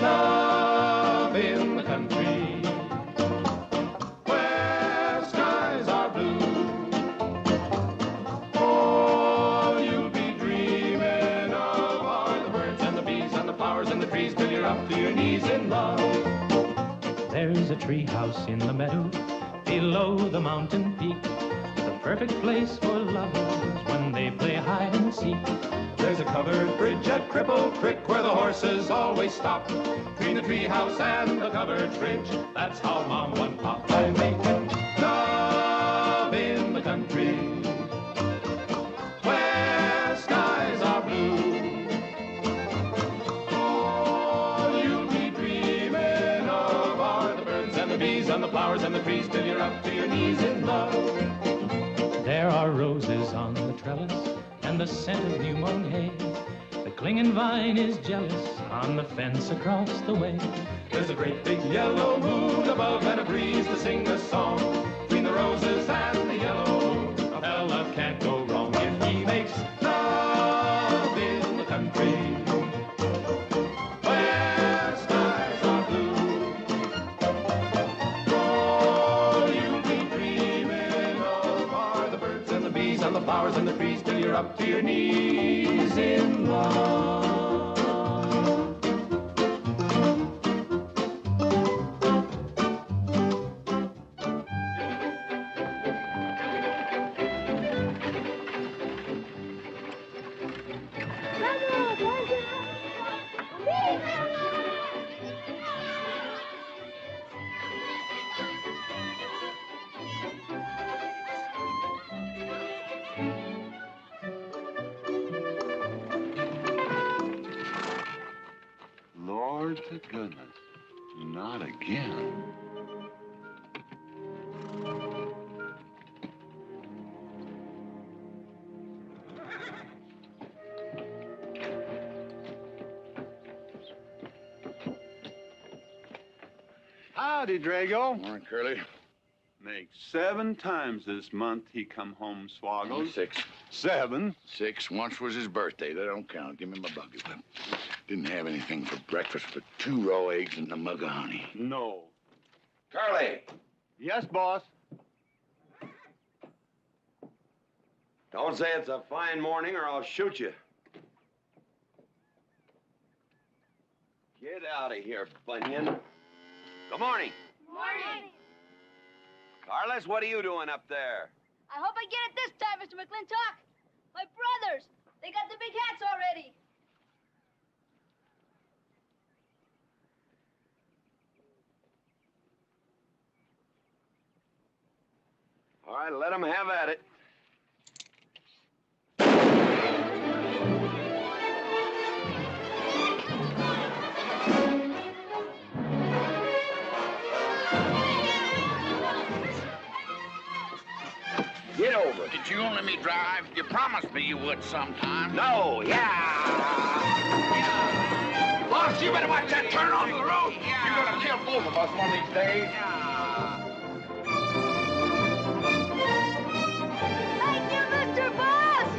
Love in the country, where skies are blue. All you'll be dreaming of are the birds and the bees and the flowers and the trees till you're up to your knees in love. There's a tree house in the meadow below the mountain peak, the perfect place for lovers when they play hide and seek. There's a covered bridge at Cripple Creek where the horses always stop. Between the tree house and the covered bridge, that's how Mom and Pop are making love in the country, where skies are blue. All you'll be dreaming of are the birds and the bees and the flowers and the trees till you're up to your knees in love. There are roses on the trellis and the scent of new mown hay. The clinging vine is jealous on the fence across the way. There's a great big yellow moon above and a breeze to sing a song. Between the roses and the yellow, a fella can't go wrong if he makes love in the country, where skies are blue. All you'll be dreaming of are the birds and the bees and the flowers and the trees till you're up to your knees in love. Lord to goodness, not again. Howdy, Drago. Morning, Curly. Makes 7 times this month he come home swoggled. 6. 7? 6. Once was his birthday. That don't count. Give me my bucket. Didn't have anything for breakfast but 2 raw eggs and a mug of honey. No. Curly, Yes, boss. don't say it's a fine morning or I'll shoot you. Get out of here, Bunyan. Good morning. Morning. Carlos, what are you doing up there? I hope I get it this time, Mr. McLintock. My brothers, they got the big hats already. All right, let them have at it. Get over it. Did you only me drive? You promised me you would sometime. No, yeah. Boss, you better watch that turn onto the road. Yeah. You're gonna kill both of us one of these days. Thank you, Mr. Boss.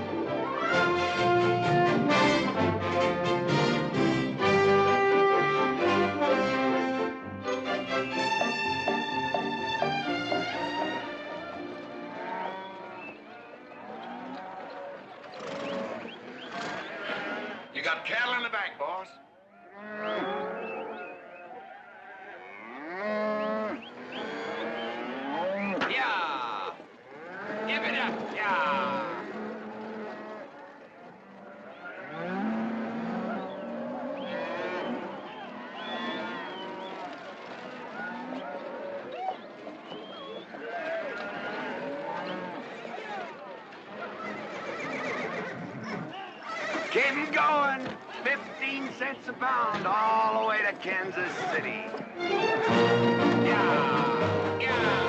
You got cattle in the back, boss. Yeah. Give it up. Yeah. Keep 'em going. 15 cents a pound all the way to Kansas City. Yeah. Yeah.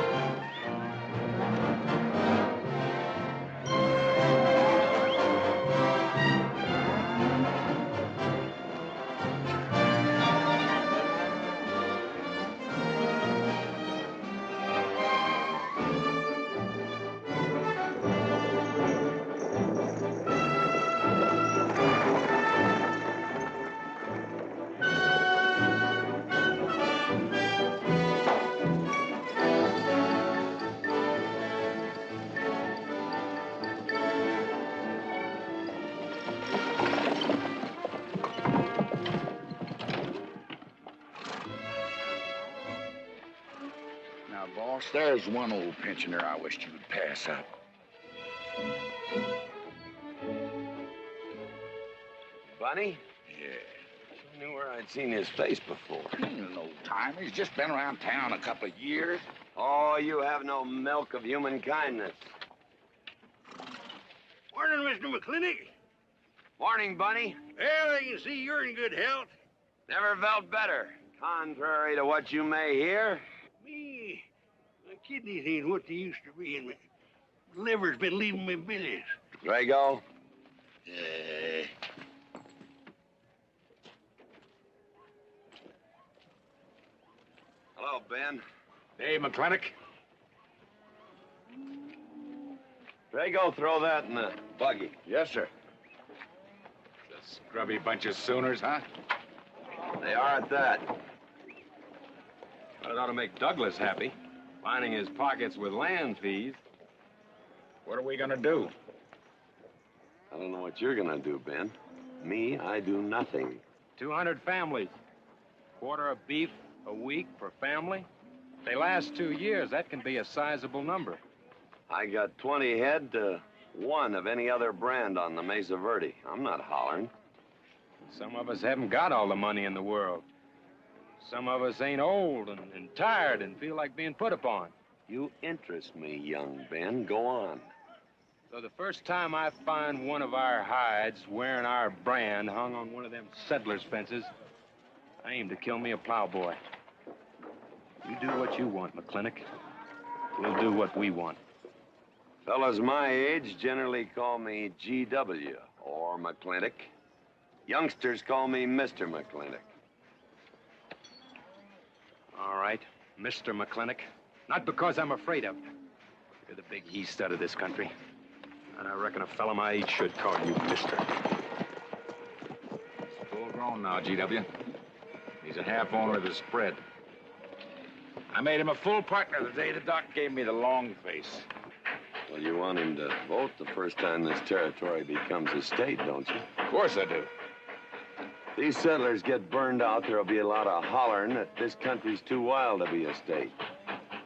Boss, there's one old pensioner I wished you would pass up. Bunny? Yeah. I knew where I'd seen his face before. He's an old timer. He's just been around town a couple of years. Oh, you have no milk of human kindness. Morning, Mr. McLintock. Morning, Bunny. Well, I can see you're in good health. Never felt better. Contrary to what you may hear. Me, my kidneys ain't what they used to be, and my liver's been leaving me billies. Drago? Yeah. Hello, Ben. Hey, McLintock. Drago, throw that in the buggy. Yes, sir. The scrubby bunch of Sooners, huh? They are at that. Well, it ought to make Douglas happy, lining his pockets with land fees. What are we gonna do? I don't know what you're gonna do, Ben. Me, I do nothing. 200 families. Quarter of beef a week per family. If they last 2 years, that can be a sizable number. I got 20 head to 1 of any other brand on the Mesa Verde. I'm not hollering. Some of us haven't got all the money in the world. Some of us ain't old and tired and feel like being put upon. You interest me, young Ben. Go on. So the first time I find one of our hides wearing our brand hung on one of them settlers' fences, I aim to kill me a plowboy. You do what you want, McLintock. We'll do what we want. Fellas my age generally call me GW or McLintock. Youngsters call me Mr. McLintock. All right, Mr. McLintock. Not because I'm afraid of you. You're the big he-stud of this country. And I reckon a fella my age should call you Mister. He's full grown now, GW. He's a half owner of the spread. I made him a full partner the day the doc gave me the long face. Well, you want him to vote the first time this territory becomes a state, don't you? Of course I do. These settlers get burned out, there'll be a lot of hollering that this country's too wild to be a state.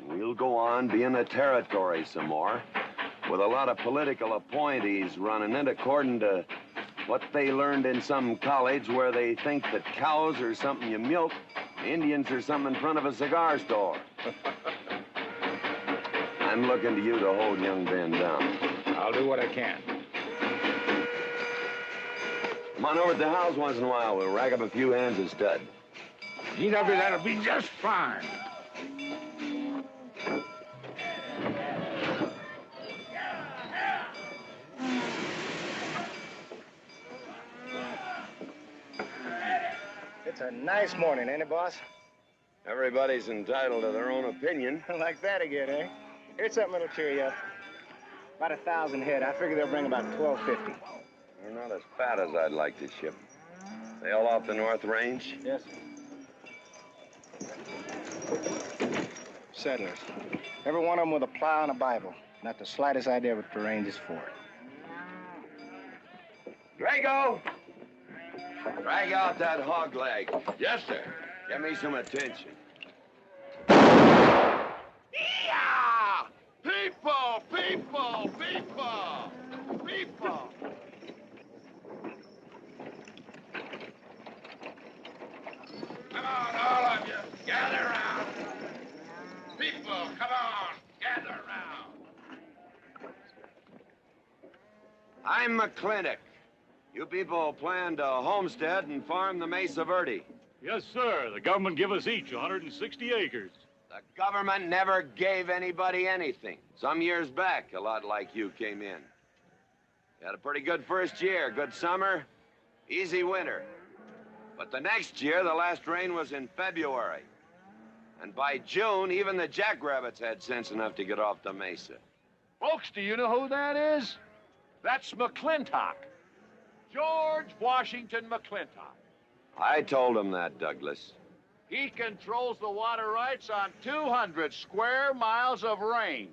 We'll go on being a territory some more, with a lot of political appointees running it according to what they learned in some college where they think that cows are something you milk, Indians are something in front of a cigar store. I'm looking to you to hold young Ben down. I'll do what I can. Come on over to the house once in a while. We'll rack up a few hands of stud. GW, that'll be just fine. It's a nice morning, ain't it, boss? Everybody's entitled to their own opinion. Like that again, eh? Here's something that'll cheer you up. About 1,000 head. I figure they'll bring about 1,250. They're not as fat as I'd like to ship. They all off the North Range? Yes, sir. Settlers. Every one of them with a plow and a Bible. Not the slightest idea what the range is for. Drago! Drag out that hog leg. Yes, sir. Give me some attention. Yeah! People! People! People! People! Come on, all of you. Gather around. People, come on. Gather around. I'm McLintock. You people plan to homestead and farm the Mesa Verde. Yes, sir. The government give us each 160 acres. The government never gave anybody anything. Some years back, a lot like you came in. You had a pretty good first year, good summer, easy winter. But the next year, the last rain was in February. And by June, even the jackrabbits had sense enough to get off the mesa. Folks, do you know who that is? That's McLintock. George Washington McLintock. I told him that, Douglas. He controls the water rights on 200 square miles of range.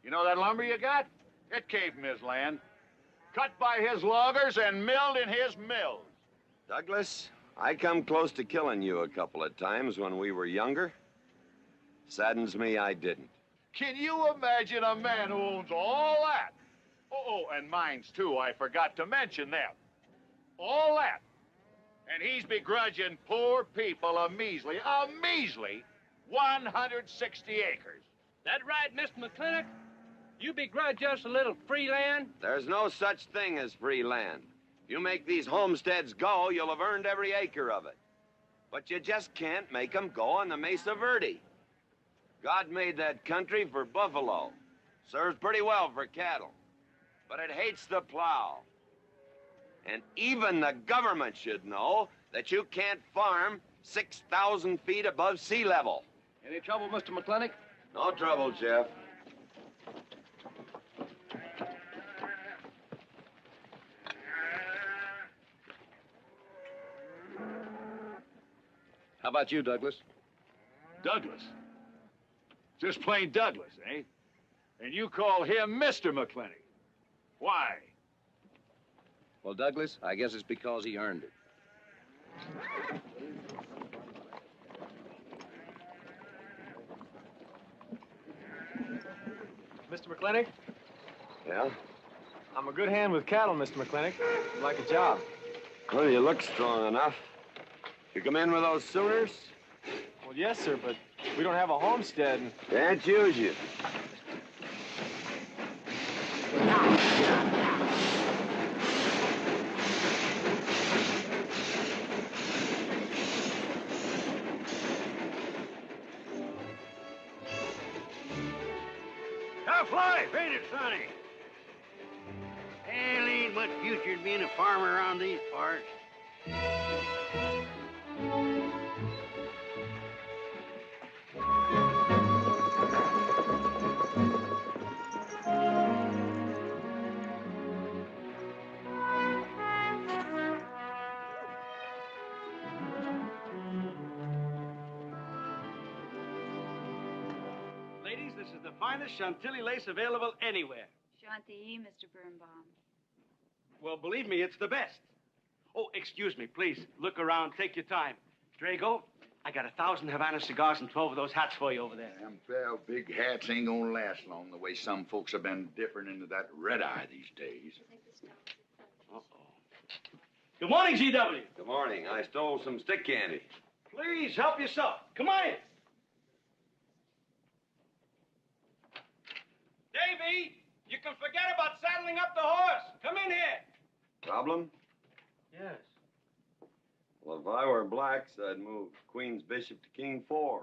You know that lumber you got? It came from his land. Cut by his loggers and milled in his mills. Douglas, I come close to killing you a couple of times when we were younger. Saddens me I didn't. Can you imagine a man who owns all that? Oh, and mines too, I forgot to mention them. All that. And he's begrudging poor people a measly 160 acres. That right, Mr. McLintock? You begrudge us a little free land? There's no such thing as free land. You make these homesteads go, you'll have earned every acre of it. But you just can't make them go on the Mesa Verde. God made that country for buffalo. Serves pretty well for cattle. But it hates the plow. And even the government should know that you can't farm 6,000 feet above sea level. Any trouble, Mr. McLintock? No trouble, Jeff. How about you, Douglas? Douglas? Just plain Douglas, eh? And you call him Mr. McLintock. Why? Well, Douglas, I guess it's because he earned it. Mr. McLintock? Yeah? I'm a good hand with cattle, Mr. McLintock. I'd like a job. Well, you look strong enough. You come in with those Sooners? Well, yes, sir, but we don't have a homestead. Can't use you. Tough life, ain't it, Sonny? Hell, ain't much future in being a farmer around these parts. Ladies, this is the finest Chantilly lace available anywhere. Chantilly, Mr. Birnbaum. Well, believe me, it's the best. Oh, excuse me, please. Look around. Take your time. Drago, I got 1,000 Havana cigars and 12 of those hats for you over there. Them 12 big hats ain't gonna last long the way some folks have been dipping into that red eye these days. Uh-oh. Good morning, G.W. Good morning. I stole some stick candy. Please, help yourself. Come on in. Davy, you can forget about saddling up the horse. Come in here. Problem? Yes. Well, if I were blacks, I'd move Queen's Bishop to King 4.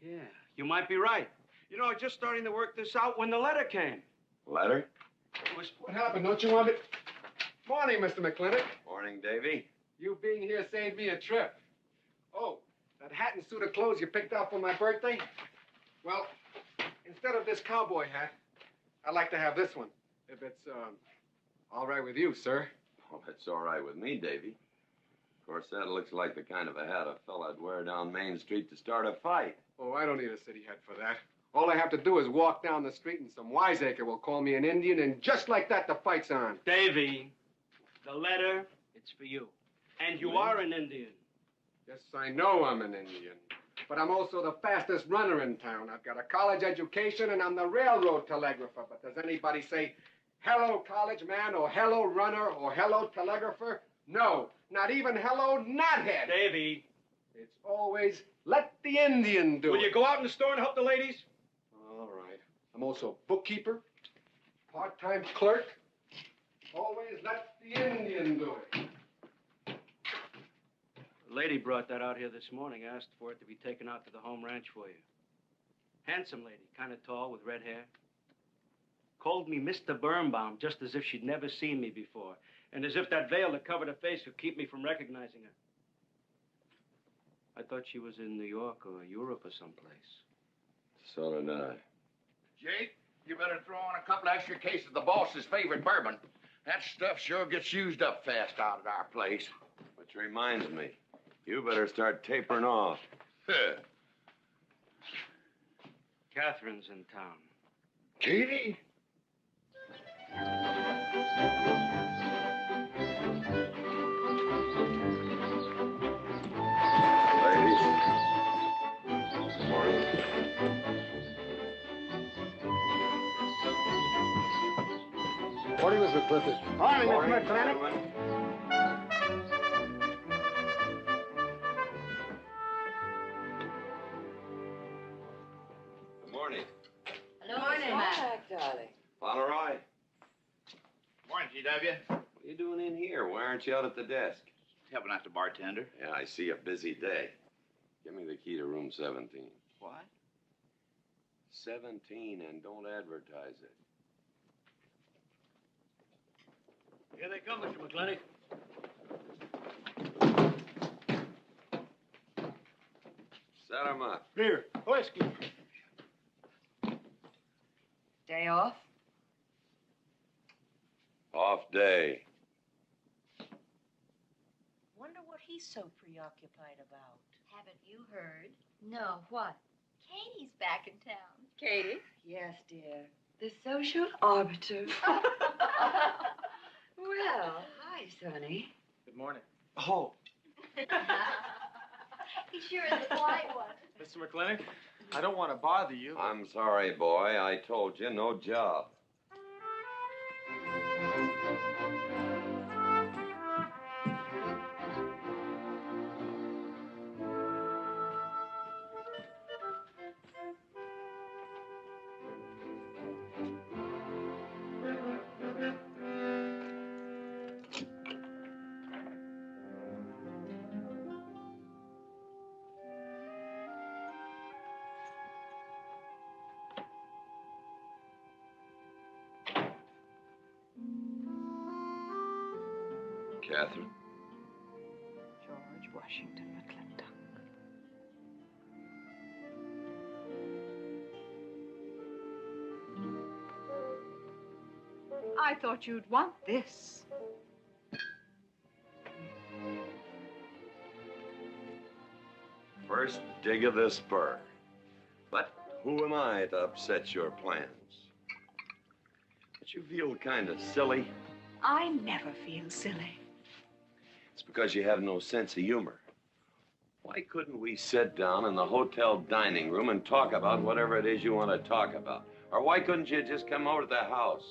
Yeah, you might be right. You know, I was just starting to work this out when the letter came. Letter? It was... What happened? Don't you want it? Morning, Mr. McLintock. Morning, Davy. You being here saved me a trip. Oh, that hat and suit of clothes you picked out for my birthday? Well, instead of this cowboy hat, I'd like to have this one. If it's, all right with you, sir. Oh, that's all right with me, Davy. Of course, that looks like the kind of a hat a fella'd wear down Main Street to start a fight. Oh, I don't need a city hat for that. All I have to do is walk down the street and some wiseacre will call me an Indian, and just like that, the fight's on. Davy, the letter, it's for you. And you are an Indian. Yes, I know I'm an Indian. But I'm also the fastest runner in town. I've got a college education, and I'm the railroad telegrapher. But does anybody say, hello, college man, or hello, runner, or hello, telegrapher? No, not even hello, knothead. Davy. It's always, let the Indian do it. Will you go out in the store and help the ladies? All right. I'm also bookkeeper, part-time clerk. Always let the Indian do it. The lady brought that out here this morning, asked for it to be taken out to the home ranch for you. Handsome lady, kind of tall with red hair. Called me Mr. Birnbaum, just as if she'd never seen me before, and as if that veil that covered her face would keep me from recognizing her. I thought she was in New York or Europe or someplace. So did I. Jake, you better throw on a couple extra cases of the boss's favorite bourbon. That stuff sure gets used up fast out at our place. Which reminds me, you better start tapering off. Catherine's in town. Katie? Morning, Miss McLintock. Morning, Mr. McLintock. Good morning. Hello, morning, Matt. darling. Pomeroy, Morning, GW. what are you doing in here? Why aren't you out at the desk? Helping out the bartender. Yeah, I see a busy day. Give me the key to room 17. What? 17, and don't advertise it. Here they come, Mr. McLintock. Set 'em up. Here, whiskey. Day off? Off day. Wonder what he's so preoccupied about. Haven't you heard? No, what? Katie's back in town. Katie? Yes, dear. The social arbiter. Well, hi, Sonny. Good morning. Oh, He sure is a quiet one. Mr. McLintock, I don't want to bother you. I'm sorry, boy. I told you, no job. Catherine. George Washington McLintock. I thought you'd want this. First dig of the spur. But who am I to upset your plans? Don't you feel kind of silly? I never feel silly. It's because you have no sense of humor. Why couldn't we sit down in the hotel dining room and talk about whatever it is you want to talk about? Or why couldn't you just come over to the house?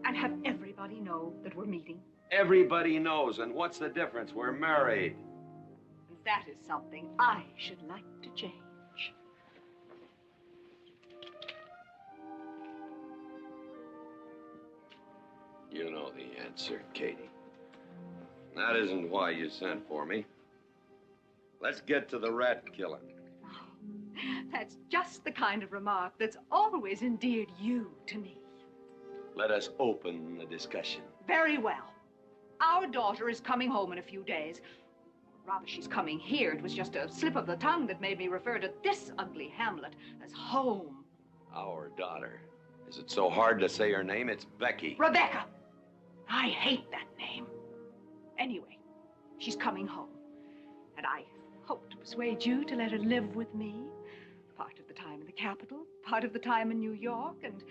And have everybody know that we're meeting. Everybody knows, and what's the difference? We're married. That is something I should like to change. You know the answer, Katie. That isn't why you sent for me. Let's get to the rat killing. That's just the kind of remark that's always endeared you to me. Let us open the discussion. Very well. Our daughter is coming home in a few days. Rather, she's coming here. It was just a slip of the tongue that made me refer to this ugly hamlet as home. Our daughter. Is it so hard to say her name? It's Becky. Rebecca. I hate that name. Anyway, she's coming home. And I hope to persuade you to let her live with me. Part of the time in the capital, part of the time in New York, and,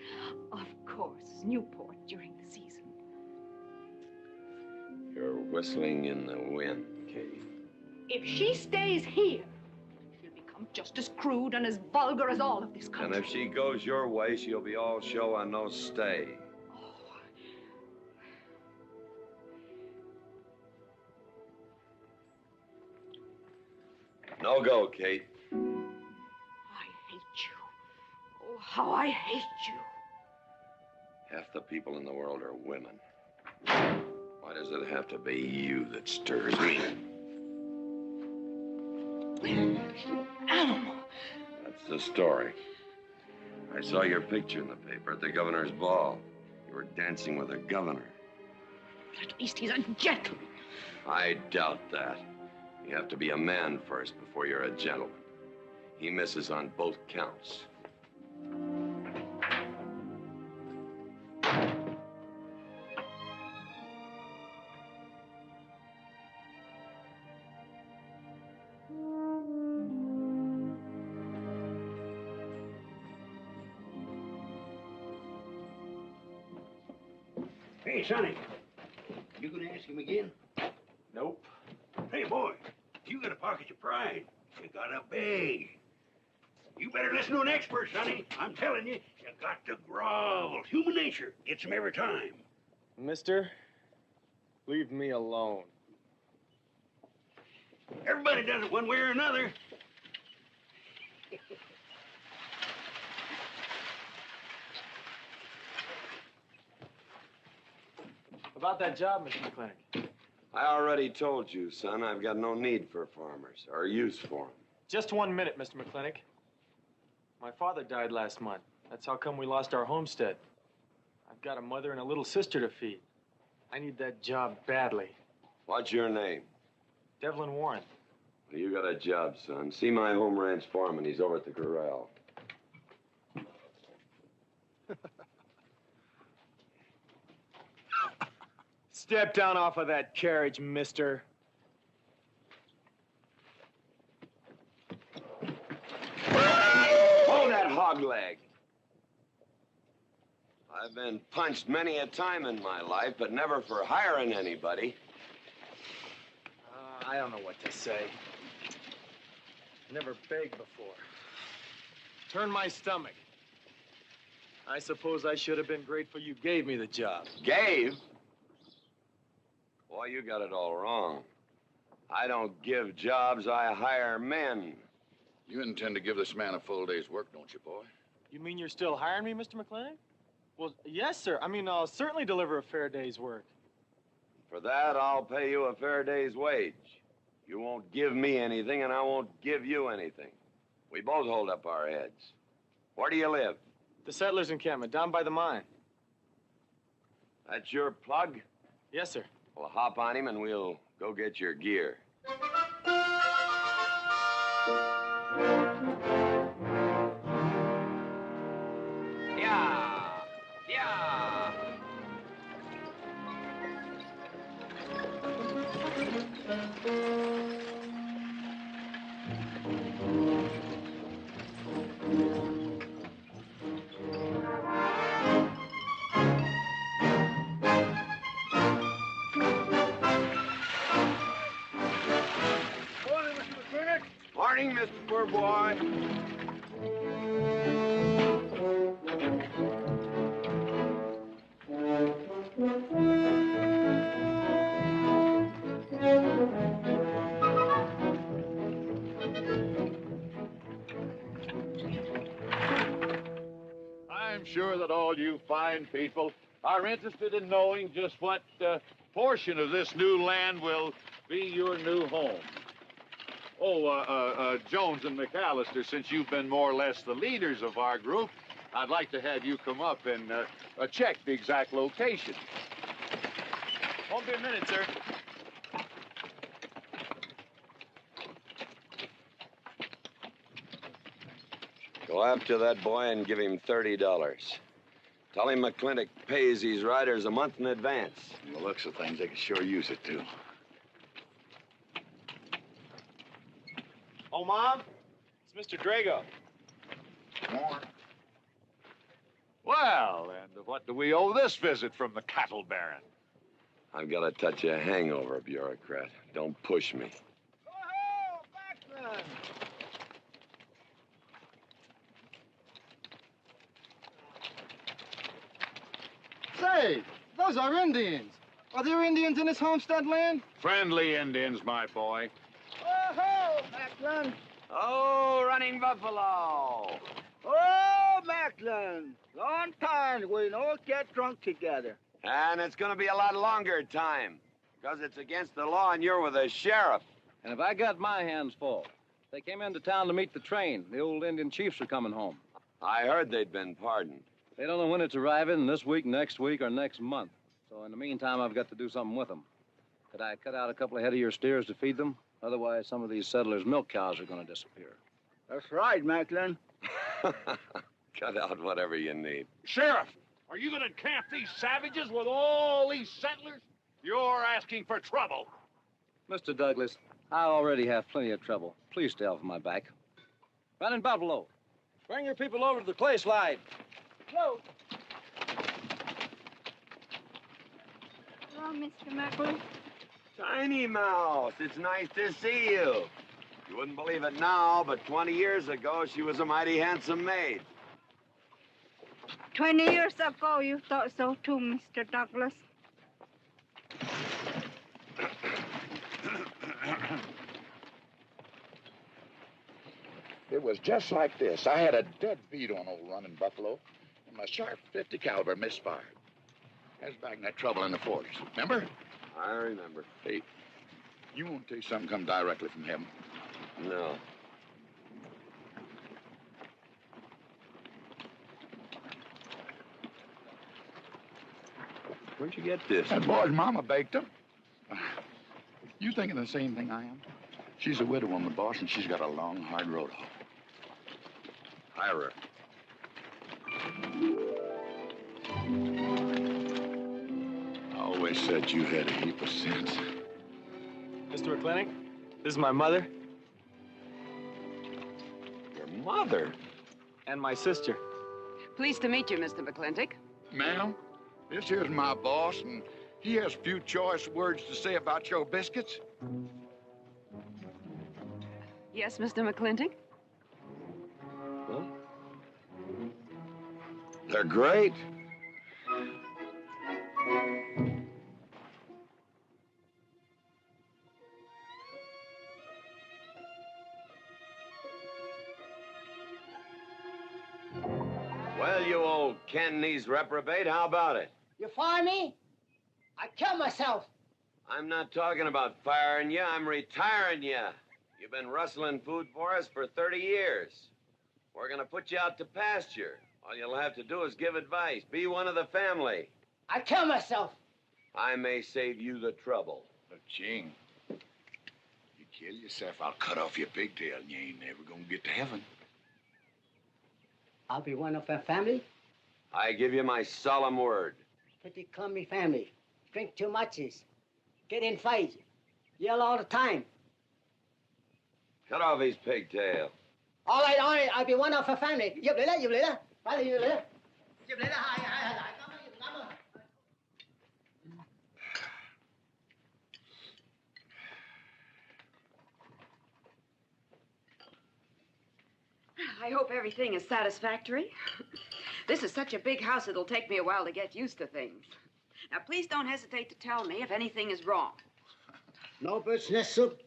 of course, Newport during the season. You're whistling in the wind, Katie. If she stays here, she'll become just as crude and as vulgar as all of this country. And if she goes your way, she'll be all show and no stay. No go, Kate. I hate you. Oh, how I hate you. Half the people in the world are women. Why does it have to be you that stirs me? Animal. That's the story. I saw your picture in the paper at the governor's ball. You were dancing with the governor. At least he's a gentleman. I doubt that. You have to be a man first before you're a gentleman. He misses on both counts. Hey, Sonny, you gonna ask him again? Nope. Hey, boy, you got a pocket of pride. You got a beg. You better listen to an expert, Sonny. I'm telling you, you got to grovel. Human nature gets him every time. Mister, leave me alone. Everybody does it one way or another. About that job, Mr. McLintock. I already told you, son, I've got no need for farmers or use for them. Just 1 minute, Mr. McLintock. My father died last month. That's how come we lost our homestead. I've got a mother and a little sister to feed. I need that job badly. What's your name? Devlin Warren. Well, you got a job, son. See my home ranch foreman. He's over at the corral. Step down off of that carriage, mister. Hold that hog leg. I've been punched many a time in my life, but never for hiring anybody. I don't know what to say. Never begged before. Turn my stomach. I suppose I should have been grateful you gave me the job. Gave? Boy, you got it all wrong. I don't give jobs, I hire men. You intend to give this man a full day's work, don't you, boy? You mean you're still hiring me, Mr. McLintock? Well, yes, sir. I mean, I'll certainly deliver a fair day's work. For that, I'll pay you a fair day's wage. You won't give me anything, and I won't give you anything. We both hold up our heads. Where do you live? The settlers' encampment, down by the mine. That's your plug? Yes, sir. Well, hop on him, and we'll go get your gear. Yeah! Yeah! Morning, Mr. Poor Boy. I'm sure that all you fine people are interested in knowing just what portion of this new land will be your new home. Oh, Jones and McAllister, since you've been more or less the leaders of our group, I'd like to have you come up and check the exact location. Won't be a minute, sir. Go after that boy and give him $30. Tell him McLintock pays these riders a month in advance. From the looks of things, they could sure use it, too. Oh, Mom? It's Mr. Drago. More. Well, and what do we owe this visit from the cattle baron? I've got a touch of hangover, bureaucrat. Don't push me. Say, those are Indians. Are there Indians in this homestead land? Friendly Indians, my boy. Oh-ho, Macklin. Oh, Running Buffalo. Oh, Macklin. Long time we don't get drunk together. And it's going to be a lot longer time, because it's against the law and you're with the sheriff. And if I got my hands full, they came into town to meet the train. The old Indian chiefs are coming home. I heard they'd been pardoned. They don't know when it's arriving, this week, next week, or next month. So in the meantime, I've got to do something with them. Could I cut out a couple of head of your steers to feed them? Otherwise, some of these settlers' milk cows are going to disappear. That's right, Macklin. Cut out whatever you need. Sheriff, are you going to camp these savages with all these settlers? You're asking for trouble. Mr. Douglas, I already have plenty of trouble. Please stay off my back. Running Buffalo, bring your people over to the clay slide. Hello. Hello, Mr. Macklin. Tiny Mouse, it's nice to see you. You wouldn't believe it now, but 20 years ago, she was a mighty handsome maid. 20 years ago, you thought so too, Mr. Douglas. was just like this. I had a dead beat on old Running Buffalo, and my sharp 50 caliber misfired. That was back in that trouble in the 40s. Remember? I remember. Hey, you want to tell you something come directly from heaven? No. Where'd you get this? That boy's mama baked them. You thinking the same thing I am? She's a widow woman, boss, and she's got a long, hard road home. Hire her. I always said you had a heap of sense. Mr. McLintock, this is my mother. Your mother? And my sister. Pleased to meet you, Mr. McLintock. Ma'am, this here's my boss, and he has few choice words to say about your biscuits. Yes, Mr. McLintock? Huh? They're great. Well, you old Cantonese reprobate, how about it? You fire me? I kill myself. I'm not talking about firing you, I'm retiring you. You've been rustling food for us for 30 years. We're gonna put you out to pasture. All you'll have to do is give advice. Be one of the family. I kill myself. I may save you the trouble. But, Ching, you kill yourself, I'll cut off your pigtail, and you ain't never gonna get to heaven. I'll be one of a family. I give you my solemn word. Pretty clumsy family. Drink too much. Get in fights. Yell all the time. Cut off his pigtail. All right, I'll be one of a family. Giúp lấy đó. Phải là giúp lấy đó. Giúp lấy đó. Hai. Cảm ơn. I hope everything is satisfactory. This is such a big house, it'll take me a while to get used to things. Now, please don't hesitate to tell me if anything is wrong. No bird's nest soup.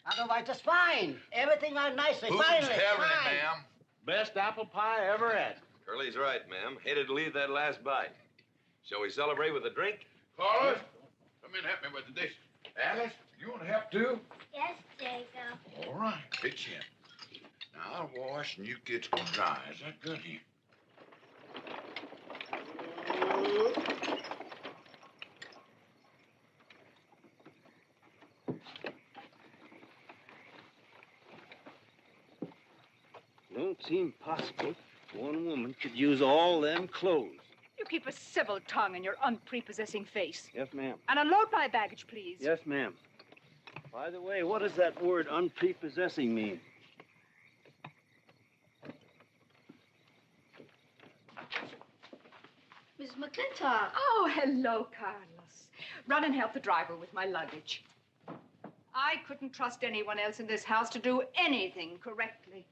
Otherwise, just fine. Everything went nicely. Finally, fine. ma'am? Best apple pie I ever had. Curly's right, ma'am. Hated to leave that last bite. Shall we celebrate with a drink? Carlos, come in and help me with the dishes. Alice, you want to help too? Yes, Jacob. All right, pitch in. Now, I'll wash and you kids can dry. Is that good here? Don't seem possible one woman could use all them clothes. You keep a civil tongue in your unprepossessing face. Yes, ma'am. And unload my baggage, please. Yes, ma'am. By the way, what does that word unprepossessing mean? Miss McLintock. Oh, hello, Carlos. Run and help the driver with my luggage. I couldn't trust anyone else in this house to do anything correctly.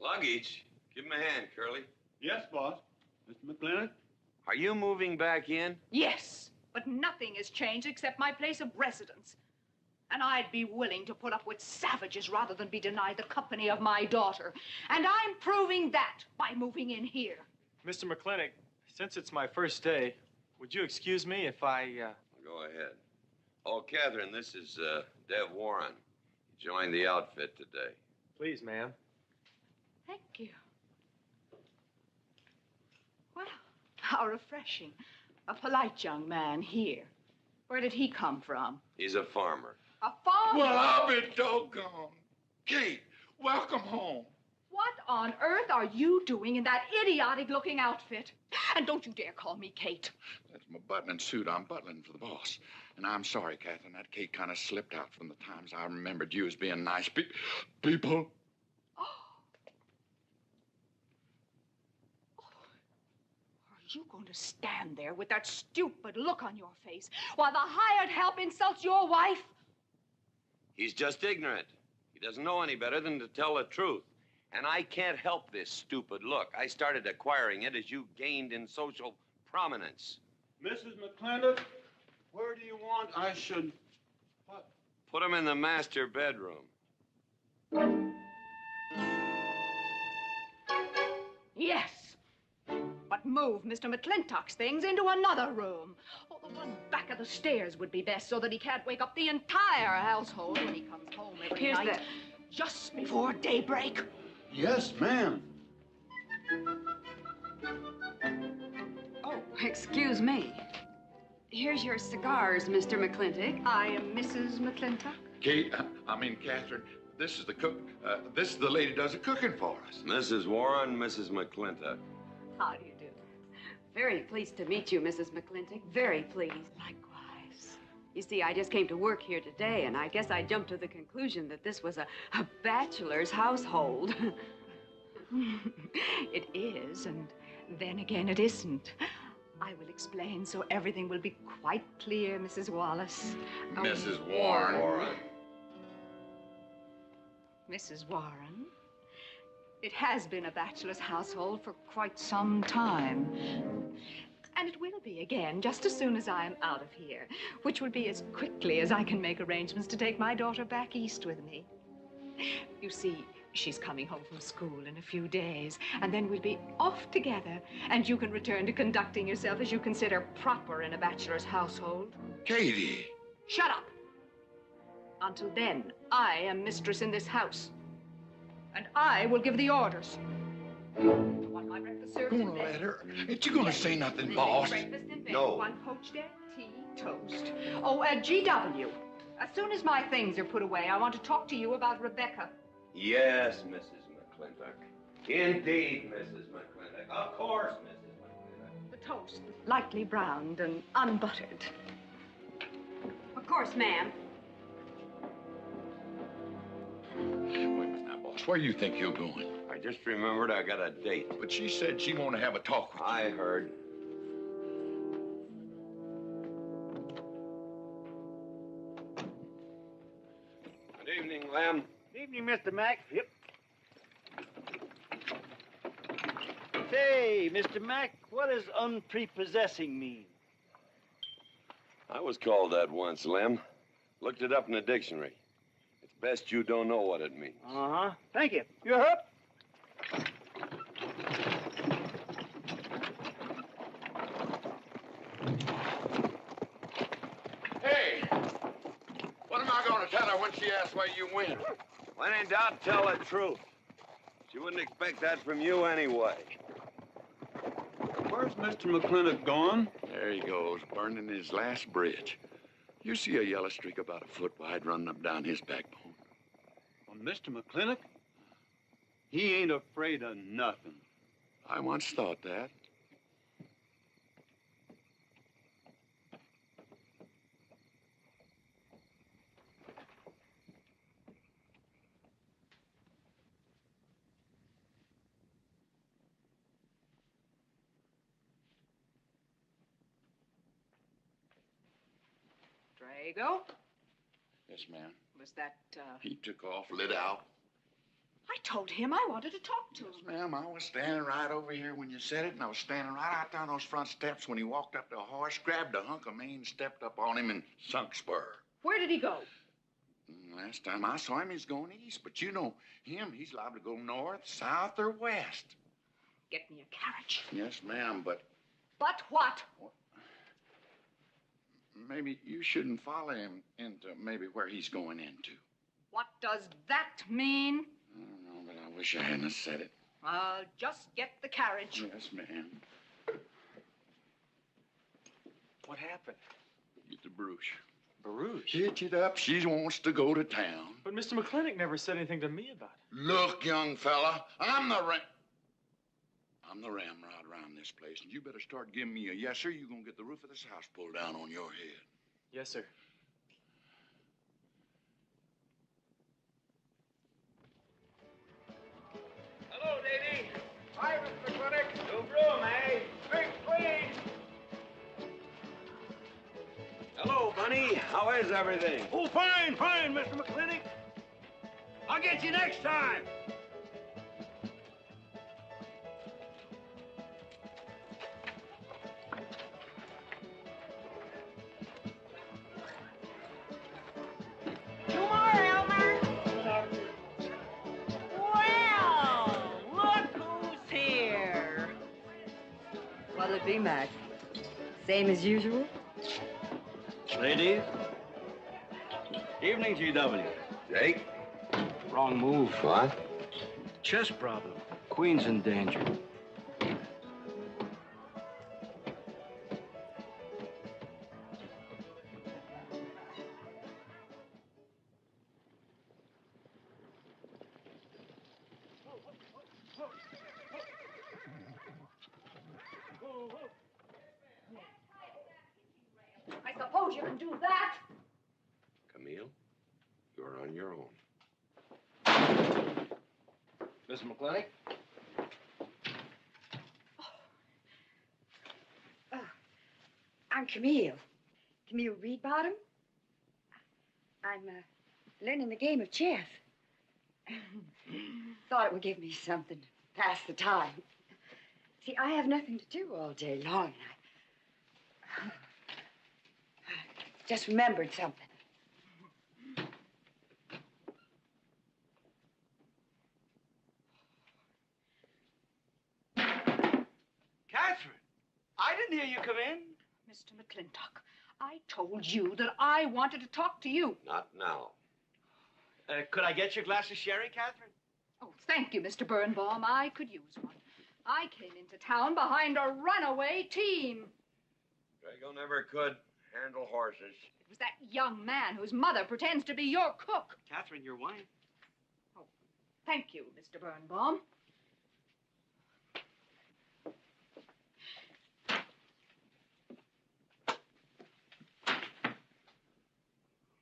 Luggage? Give him a hand, Curly. Yes, boss. Mr. McLintock? Are you moving back in? Yes, but nothing has changed except my place of residence. And I'd be willing to put up with savages rather than be denied the company of my daughter. And I'm proving that by moving in here. Mr. McLintock, since it's my first day, would you excuse me if I, Go ahead. Oh, Catherine, this is Dev Warren. He joined the outfit today. Please, ma'am. Thank you. Well, how refreshing. A polite young man here. Where did he come from? He's a farmer. A farmer? Well, I'll be doggone. Kate, welcome home. What on earth are you doing in that idiotic-looking outfit? And don't you dare call me Kate. That's my butling suit. I'm butling for the boss. And I'm sorry, Catherine. That Kate kind of slipped out from the times I remembered you as being nice people. Are you going to stand there with that stupid look on your face while the hired help insults your wife? He's just ignorant. He doesn't know any better than to tell the truth. And I can't help this stupid look. I started acquiring it as you gained in social prominence. Mrs. McLintock, where do you want I should Put him in the master bedroom. Yes. But move Mr. McLintock's things into another room. Oh, the one back of the stairs would be best so that he can't wake up the entire household when he comes home every night. Just before daybreak. Yes, ma'am. Oh, excuse me. Here's your cigars, Mr. McLintock. I am Mrs. McLintock. Kate, Catherine, this is the cook. This is the lady does the cooking for us. Mrs. Warren, Mrs. McLintock. How do you do? Very pleased to meet you, Mrs. McLintock. Very pleased. Likewise. You see, I just came to work here today, and I guess I jumped to the conclusion that this was a bachelor's household. It is, and then again it isn't. I will explain so everything will be quite clear, Mrs. Wallace. Mrs. Warren. Mrs. Warren, it has been a bachelor's household for quite some time. And it will be again, just as soon as I am out of here, which will be as quickly as I can make arrangements to take my daughter back east with me. You see, she's coming home from school in a few days, and then we'll be off together, and you can return to conducting yourself as you consider proper in a bachelor's household. Katie! Shut up! Until then, I am mistress in this house, and I will give the orders. I want my breakfast served in bed. Let her. Ain't you gonna say nothing, boss? Breakfast in bed. No. 1 poached egg, tea, toast. Oh, GW. As soon as my things are put away, I want to talk to you about Rebecca. Yes, Mrs. McLintock. Indeed, Mrs. McLintock. Of course, Mrs. McLintock. The toast, lightly browned and unbuttered. Of course, ma'am. Wait a minute now, boss. Where do you think you're going? I just remembered I got a date. But she said she wanted to have a talk with you. I heard. Good evening, Lem. Evening, Mr. Mack. Yep. Say, Mr. Mack, what does unprepossessing mean? I was called that once, Lem. Looked it up in the dictionary. It's best you don't know what it means. Uh-huh. Thank you. You're up. Hey! What am I gonna tell her when she asks where you went? When in doubt, tell the truth. She wouldn't expect that from you anyway. Where's Mr. McLintock going? There he goes, burning his last bridge. You see a yellow streak about a foot wide running up down his backbone. Well, Mr. McLintock? He ain't afraid of nothing. I once thought that. Drago? Yes, ma'am. Was that, He took off, lit out. I told him I wanted to talk to him. Ma'am, I was standing right over here when you said it, and I was standing right out there on those front steps when he walked up to a horse, grabbed a hunk of mane, stepped up on him, and sunk spur. Where did he go? Last time I saw him, he's going east. But you know him, he's liable to go north, south, or west. Get me a carriage. Yes, ma'am, but But what? maybe you shouldn't follow him into maybe where he's going into. What does that mean? I don't know, but I wish I hadn't said it. I'll just get the carriage. Yes, ma'am. What happened? Get the brooch. Baruch? Hitch it up. She wants to go to town. But Mr. McLintock never said anything to me about it. Look, young fella, I'm the ramrod around this place, and you better start giving me a yes, sir. You're gonna get the roof of this house pulled down on your head. Yes, sir. Hello, lady. Hi, Mr. McLintock. No room, eh? Drink, please. Hello, Bunny. How is everything? Oh, fine, fine, Mr. McLintock. I'll get you next time. it be, Mac? Same as usual? Ladies. Evening, GW. Jake? Wrong move. What? Chess problem. Queen's in danger. I suppose you can do that. Camille, you're on your own. Mr. McLintock? I'm Camille. Camille Reedbottom. I'm learning the game of chess. Thought it would give me something to pass the time. See, I have nothing to do all day long. I just remembered something. Catherine, I didn't hear you come in. Mr. McLintock, I told you that I wanted to talk to you. Not now. Could I get your glass of sherry, Catherine? Oh, thank you, Mr. Birnbaum. I could use one. I came into town behind a runaway team. Drago never could handle horses. It was that young man whose mother pretends to be your cook. Catherine, your wife. Oh, thank you, Mr. Birnbaum.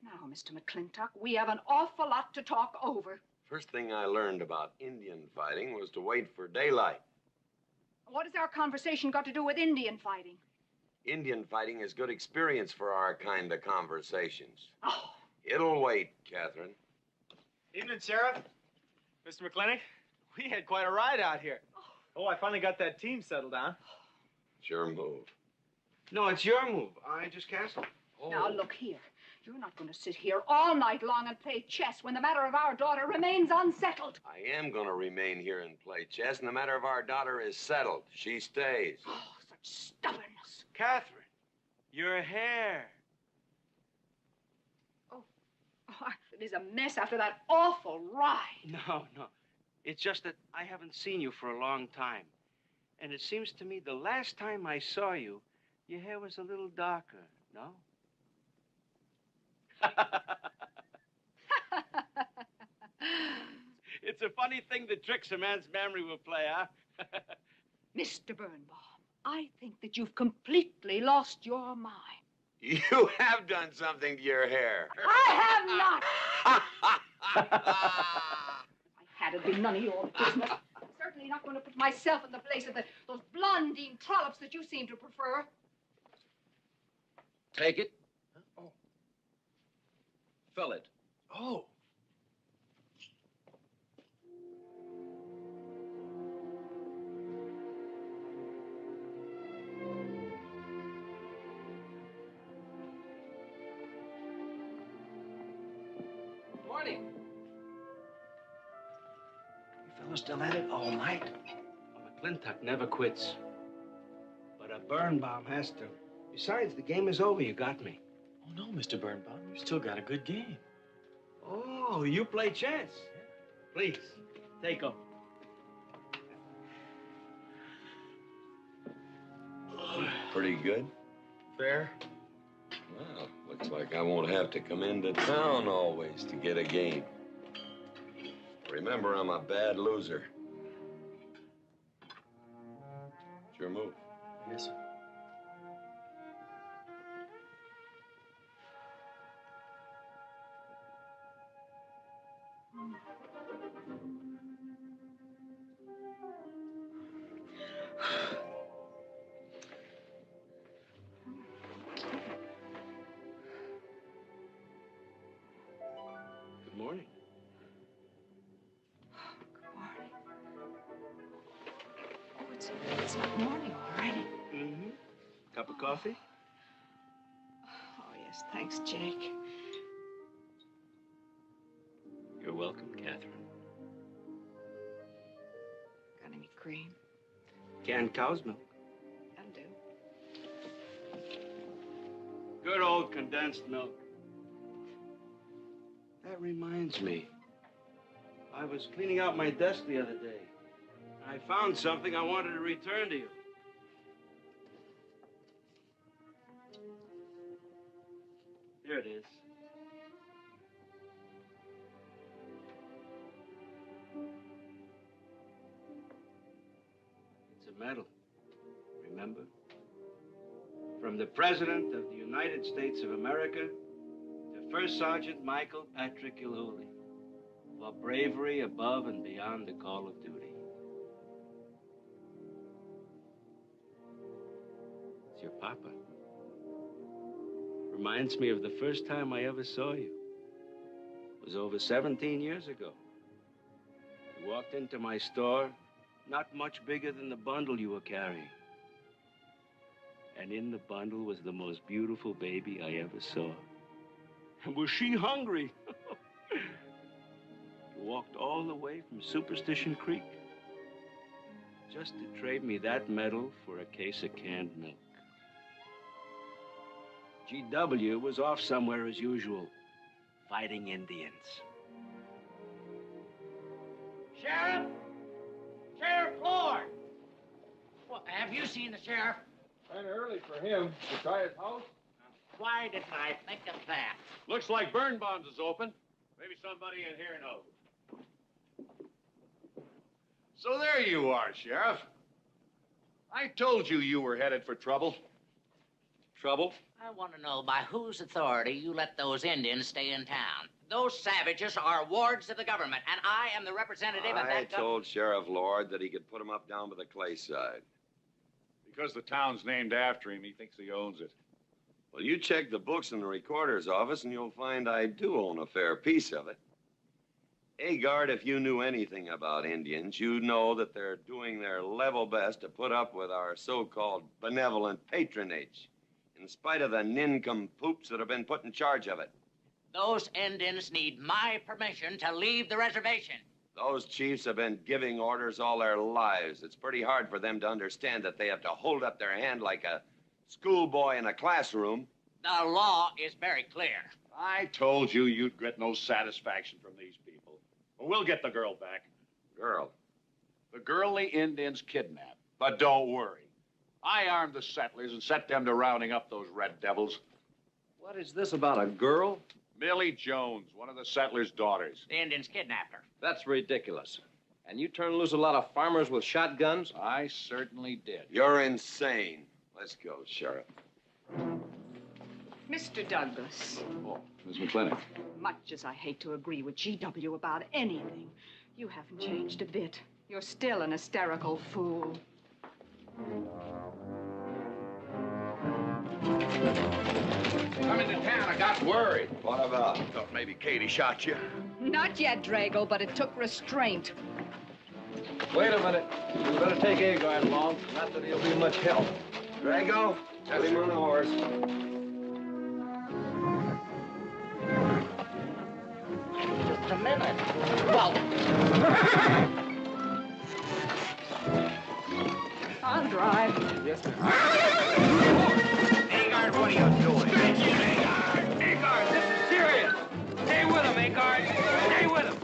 Now, Mr. McLintock, we have an awful lot to talk over. First thing I learned about Indian fighting was to wait for daylight. What has our conversation got to do with Indian fighting? Indian fighting is good experience for our kind of conversations. Oh. It'll wait, Catherine. Evening, Sheriff. Mr. McLintock, we had quite a ride out here. Oh, I finally got that team settled down. It's your move. No, it's your move. I just castled. Oh. Now, look here. You're not going to sit here all night long and play chess when the matter of our daughter remains unsettled. I am going to remain here and play chess, and the matter of our daughter is settled. She stays. Oh, such stubbornness. Catherine, your hair. Oh, it is a mess after that awful ride. No. It's just that I haven't seen you for a long time. And it seems to me the last time I saw you, your hair was a little darker, no? It's a funny thing that tricks a man's memory will play, huh? Mr. Birnbaum, I think that you've completely lost your mind. You have done something to your hair. I have not. I had it been none of your business. I'm certainly not going to put myself in the place of those blondine trollops that you seem to prefer. Take it. Oh. Fill it. Oh. Morning. You fellas still at it all night? A McLintock never quits. But a Birnbaum has to. Besides, the game is over. You got me. Oh, no, Mr. Birnbaum. You still got a good game. Oh, you play chess? Please, take over. Pretty good. Fair. Well, looks like I won't have to come into town always to get a game. Remember, I'm a bad loser. It's your move. Yes, sir. Good morning. Good morning. Oh, it's not morning already. Mm-hmm. Cup of coffee? Oh, yes, thanks, Jake. You're welcome, Catherine. Got any cream? Canned cow's milk. That'll do. Good old condensed milk. That reminds me. I was cleaning out my desk the other day. I found something I wanted to return to you. Here it is. It's a medal, remember? From the President of the United States of America to First Sergeant Michael Patrick Gilhooly for bravery above and beyond the call of duty. It's your papa. Reminds me of the first time I ever saw you. It was over 17 years ago. You walked into my store, not much bigger than the bundle you were carrying. And in the bundle was the most beautiful baby I ever saw. And was she hungry? You walked all the way from Superstition Creek just to trade me that medal for a case of canned milk. GW was off somewhere as usual, fighting Indians. Sheriff! Sheriff Lord! Well, have you seen the sheriff? Kind of early for him. To try his house? Why didn't I think of that? Looks like Birnbaum's is open. Maybe somebody in here knows. So there you are, Sheriff. I told you you were headed for trouble. Trouble? I want to know by whose authority you let those Indians stay in town. Those savages are wards of the government, and I am the representative of I that told Sheriff Lord that he could put them up down by the clay side. Because the town's named after him, he thinks he owns it. Well, you check the books in the recorder's office, and you'll find I do own a fair piece of it. Agard, if you knew anything about Indians, you'd know that they're doing their level best to put up with our so-called benevolent patronage, in spite of the nincompoops that have been put in charge of it. Those Indians need my permission to leave the reservation. Those chiefs have been giving orders all their lives. It's pretty hard for them to understand that they have to hold up their hand like a schoolboy in a classroom. The law is very clear. I told you you'd get no satisfaction from these people. But we'll get the girl back. Girl? The girl the Indians kidnapped. But don't worry. I armed the settlers and set them to rounding up those red devils. What is this about a girl? Millie Jones, one of the settlers' daughters. The Indians kidnapped her. That's ridiculous. And you turn loose a lot of farmers with shotguns? I certainly did. You're insane. Let's go, Sheriff. Mr. Douglas, Oh, Miss McLintock. much as I hate to agree with GW about anything, you haven't changed a bit. You're still an hysterical fool. Come into town, I got worried. What about? Thought maybe Katie shot you. Not yet, Drago, but it took restraint. Wait a minute. You better take Agard along. Not that he'll be much help. Drago, put him on the horse. Just a minute. Well, I'll drive. Yes, ma'am. Agard, what are you doing? Stretch it, Agard! Agard, this is serious! Stay with him, Agard! Stay with him!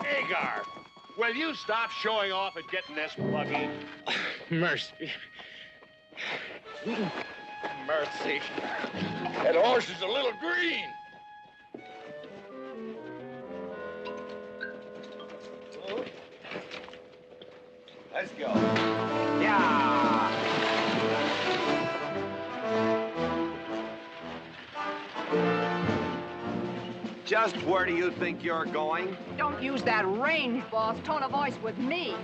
Agar, will you stop showing off and getting this buggy? Mercy. Mercy. That horse is a little green. Let's go. yeah. Just where do you think you're going? Don't use that range, boss. Tone of voice with me.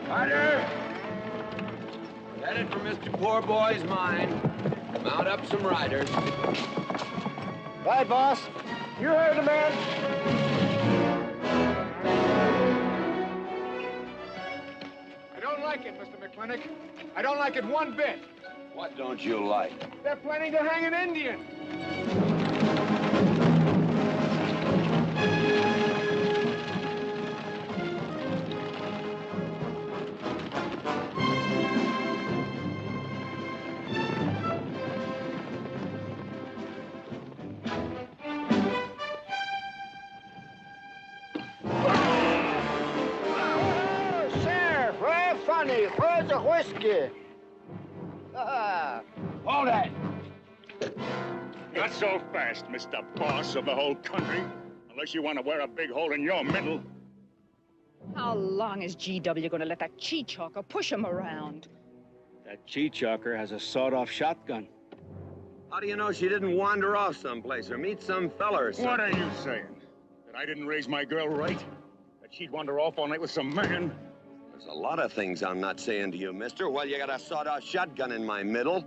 Carter! Headed for Mr. Poor Boy's mine. Mount up some riders. Right, boss. You heard the man. I don't like it, Mr. McLintock. I don't like it one bit. What don't you like? They're planning to hang an Indian. the whiskey? Hold that! Not so fast, Mr. Boss of the whole country. Unless you want to wear a big hole in your middle. How long is GW going to let that cheat-chalker push him around? That cheat-chalker has a sawed-off shotgun. How do you know she didn't wander off someplace or meet some fella or something? What are you saying? That I didn't raise my girl right? That she'd wander off all night with some man? There's a lot of things I'm not saying to you, mister. Well, you got a sawed-off shotgun in my middle.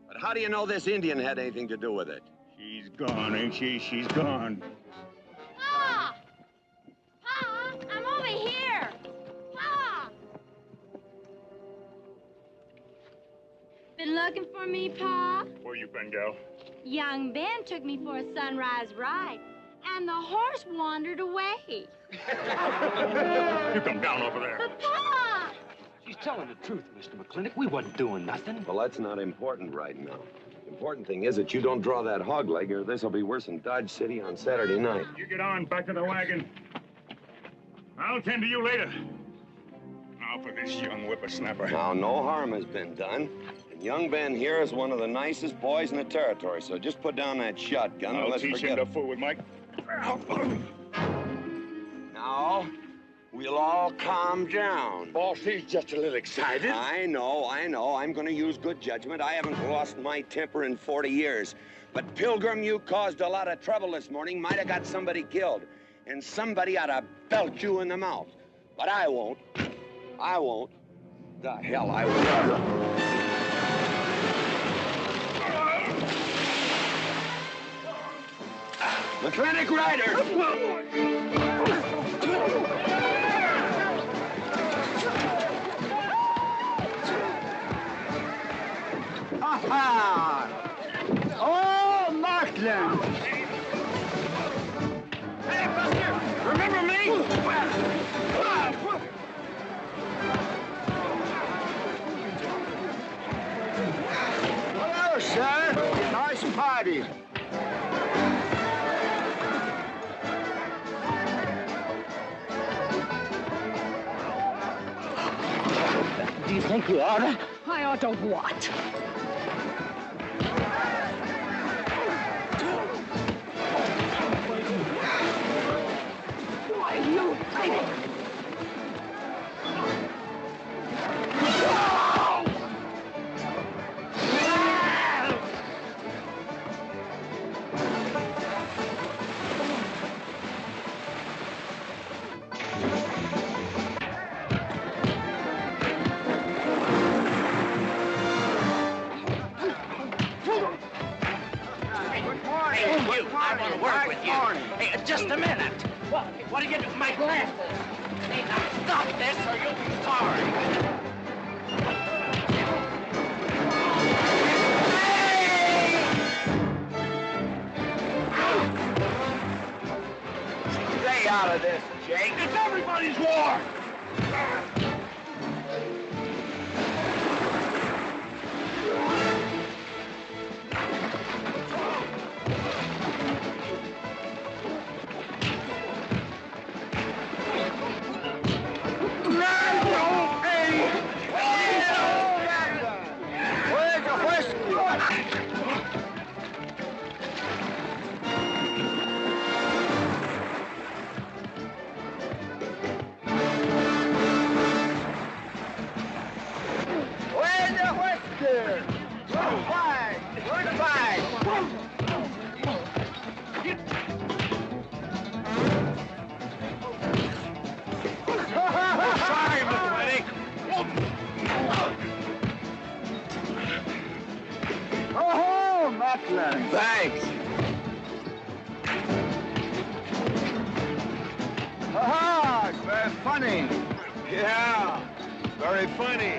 But how do you know this Indian had anything to do with it? She's gone, ain't she? She's gone. Pa! Pa! I'm over here! Pa! Been looking for me, Pa? Where you been, gal? Young Ben took me for a sunrise ride, and the horse wandered away. You come down over there. But, Pa! She's telling the truth, Mr. McLintock. We wasn't doing nothing. Well, that's not important right now. The important thing is that you don't draw that hog leg, or this will be worse than Dodge City on Saturday night. You get on, back to the wagon. I'll tend to you later. Now for this young whippersnapper. Now, no harm has been done. And young Ben here is one of the nicest boys in the territory, so just put down that shotgun and I'll let's teach him forget to fool with Mike. Now, we'll all calm down. Boss, he's just a little excited. I know. I'm going to use good judgment. I haven't lost my temper in 40 years. But, Pilgrim, you caused a lot of trouble this morning. Might have got somebody killed. And somebody ought to belt you in the mouth. But I won't. I won't. The hell I will. McLintock Rider! Aha! Oh, Markland! Hey, Buster! Remember me? Hello, sir. Nice party. Do you think you ought to? I ought to what? Why, you think? I want to work with you. Hey, just a minute. What are you doing? My glasses. Hey, now stop this or you'll be sorry. Stay out of this, Jake. It's everybody's war. Where's the whiskey? Where's the whiskey? Goodbye. Goodbye. Sorry, McLintock. Oh, Matlin. Thanks. Aha, it's very funny. Yeah, very funny.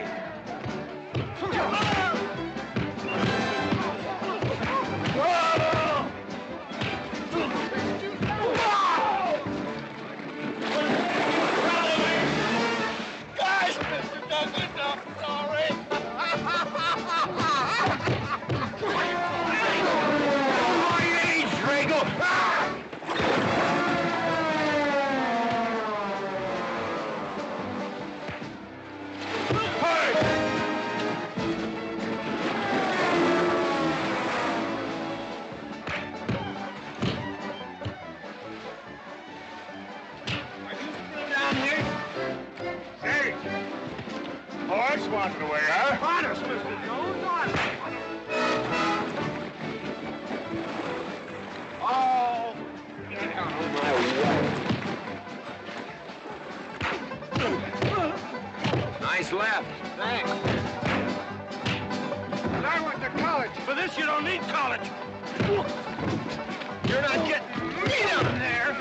Guys, Mr. Douglas, I'm sorry. My age, Drago. Hey! get to college. For this, you don't need college. You're not getting me down there.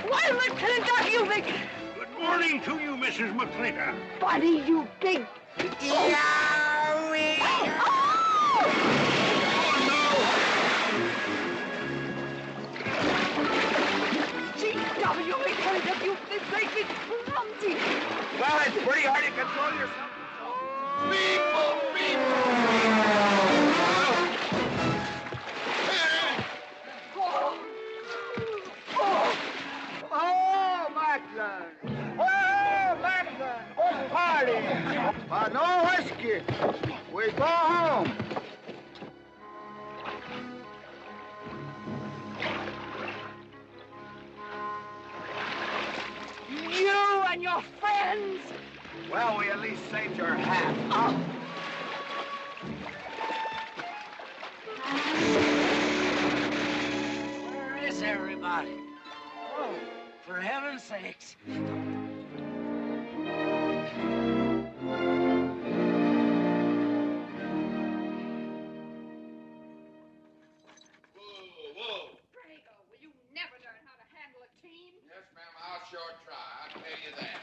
Why, McLintock, you big... Good morning to you, Mrs. McLintock. Buddy, you big... Yowie! G.W. McLintock, you big clumsy. Well, it's pretty hard to control yourself. People! Oh, Macklin! Oh, Macklin! Oh, party! But no whiskey. We go home. You and your friends. Well, we at least saved your hat. Oh. Where is everybody? Oh, for heaven's sakes. Drago, will you never learn how to handle a team? Yes, ma'am, I'll sure try. I tell you that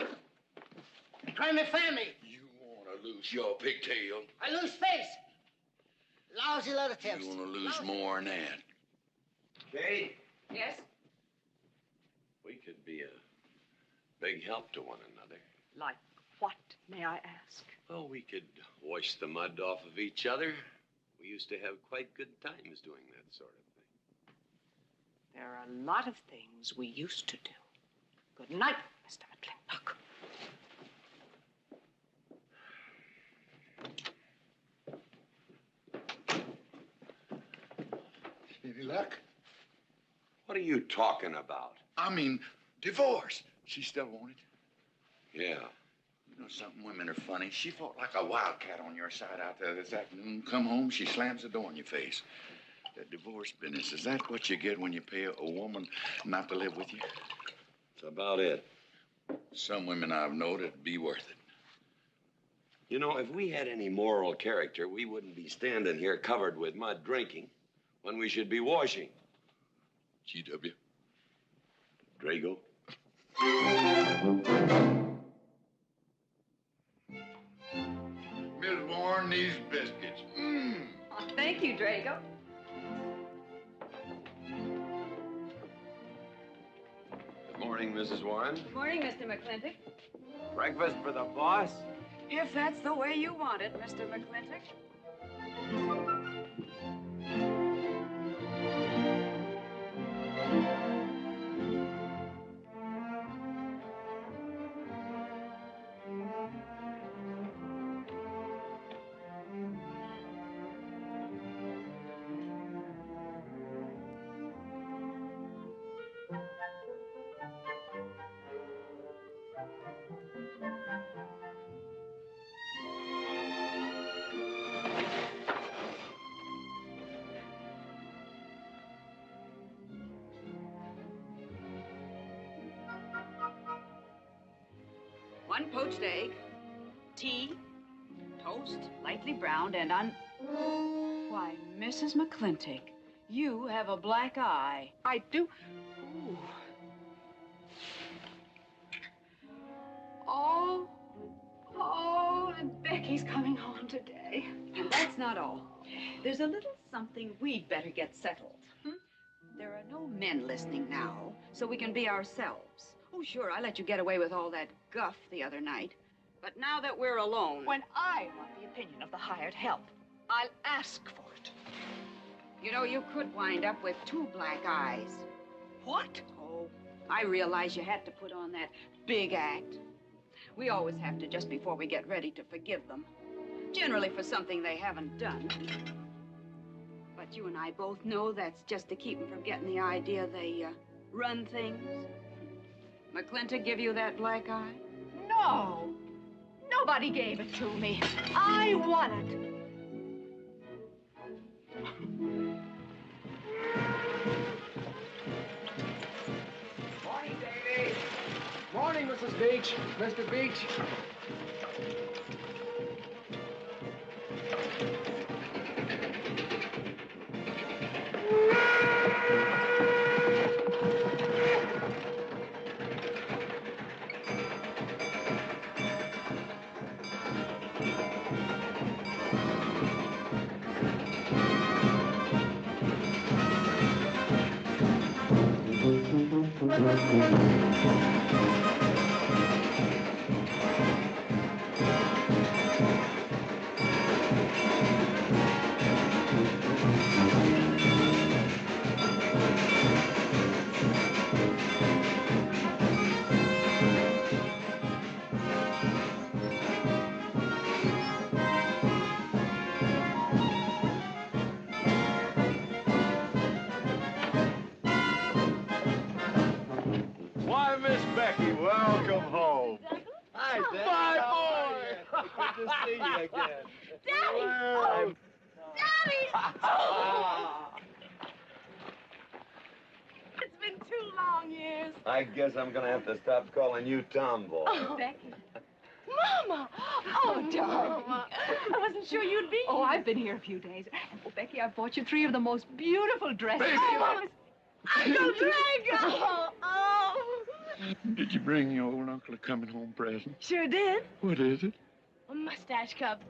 now. Try me, family. You want to lose your pigtail? I lose face. Lousy lot of tips. You want to lose more than that. Kate, Yes? we could be a big help to one another. Like what, may I ask? Well, we could wash the mud off of each other. We used to have quite good times doing that sort of thing. There are a lot of things we used to do. Good night, Mr. McLintock. Any luck? What are you talking about? I mean, divorce. She still wanted you? Yeah. You know something? Women are funny. She fought like a wildcat on your side out there this afternoon. Come home, she slams the door in your face. That divorce business, is that what you get when you pay a woman not to live with you? That's about it. Some women I've known it'd be worth it. You know, if we had any moral character, we wouldn't be standing here covered with mud drinking when we should be washing. G.W. Drago. Miss Warren, these biscuits. Mmm. Oh, thank you, Drago. Good morning, Mrs. Warren. Good morning, Mr. McLintock. Breakfast for the boss? If that's the way you want it, Mr. McLintock. One poached egg, tea, toast, lightly browned, and Why, Mrs. McLintock, you have a black eye. I do. Ooh. Oh, and Becky's coming home today. And that's not all. There's a little something we'd better get settled. There are no men listening now, so we can be ourselves. Oh, sure, I let you get away with all that guff the other night. But now that we're alone... When I want the opinion of the hired help, I'll ask for it. You know, you could wind up with 2 black eyes. What? Oh, I realize you had to put on that big act. We always have to just before we get ready to forgive them. Generally for something they haven't done. But you and I both know that's just to keep them from getting the idea they run things. McLintock give you that black eye? No. Nobody gave it to me. I won it. Morning, Davy. Morning, Mrs. Beach. Mr. Beach. Why, Miss Becky, welcome home. Hi, Dad. My How boy! are you? Good to see you again. Daddy! Well, Daddy! Oh. It's been 2 long years. I guess I'm gonna have to stop calling you Tomboy. Oh, Becky. Mama! Oh, darling. I wasn't sure you'd be here. Oh, I've been here a few days. And, oh, Becky, I bought you 3 of the most beautiful dresses. Baby. Mama. Uncle Drago! Oh! Did you bring your old uncle a coming home present? Sure did. What is it? A mustache cup.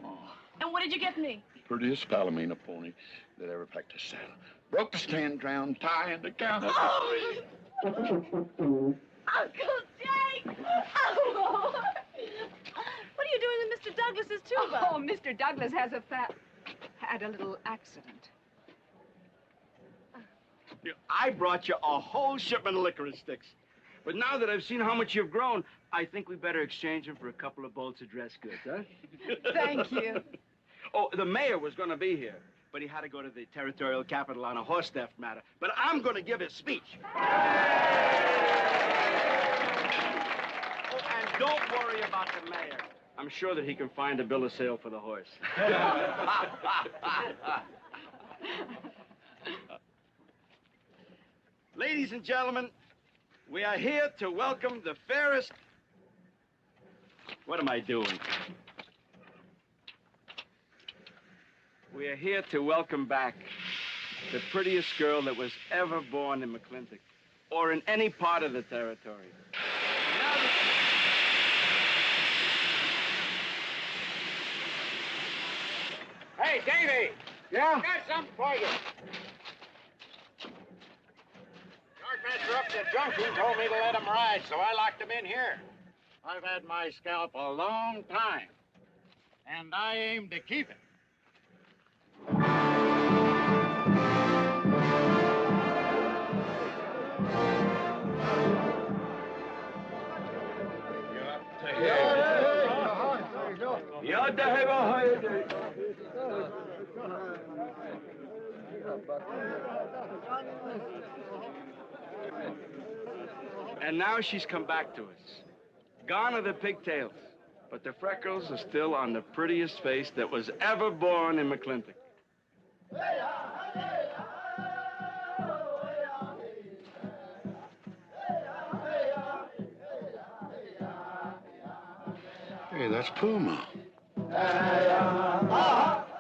And what did you get me? Prettiest Palomino pony that ever packed a saddle. Broke the stand, drowned, tie, and the counter. Oh! Uncle Jake! Oh! What are you doing with Mr. Douglas's tuba? Oh, Mr. Douglas had a little accident. I brought you a whole shipment of licorice sticks. But now that I've seen how much you've grown, I think we better exchange them for a couple of bolts of dress goods, huh? Thank you. Oh, the mayor was going to be here, but he had to go to the territorial capital on a horse theft matter. But I'm going to give his speech. Oh, and don't worry about the mayor. I'm sure that he can find a bill of sale for the horse. Ladies and gentlemen, we are here to welcome the fairest... What am I doing? We are here to welcome back the prettiest girl that was ever born in McLintock, or in any part of the territory. Now that... Hey, Davy! Yeah? Got something for you. Master up at the junction told me to let him ride, so I locked him in here. I've had my scalp a long time, and I aim to keep it. And now she's come back to us. Gone are the pigtails, but the freckles are still on the prettiest face that was ever born in McLintock. Hey, that's Puma.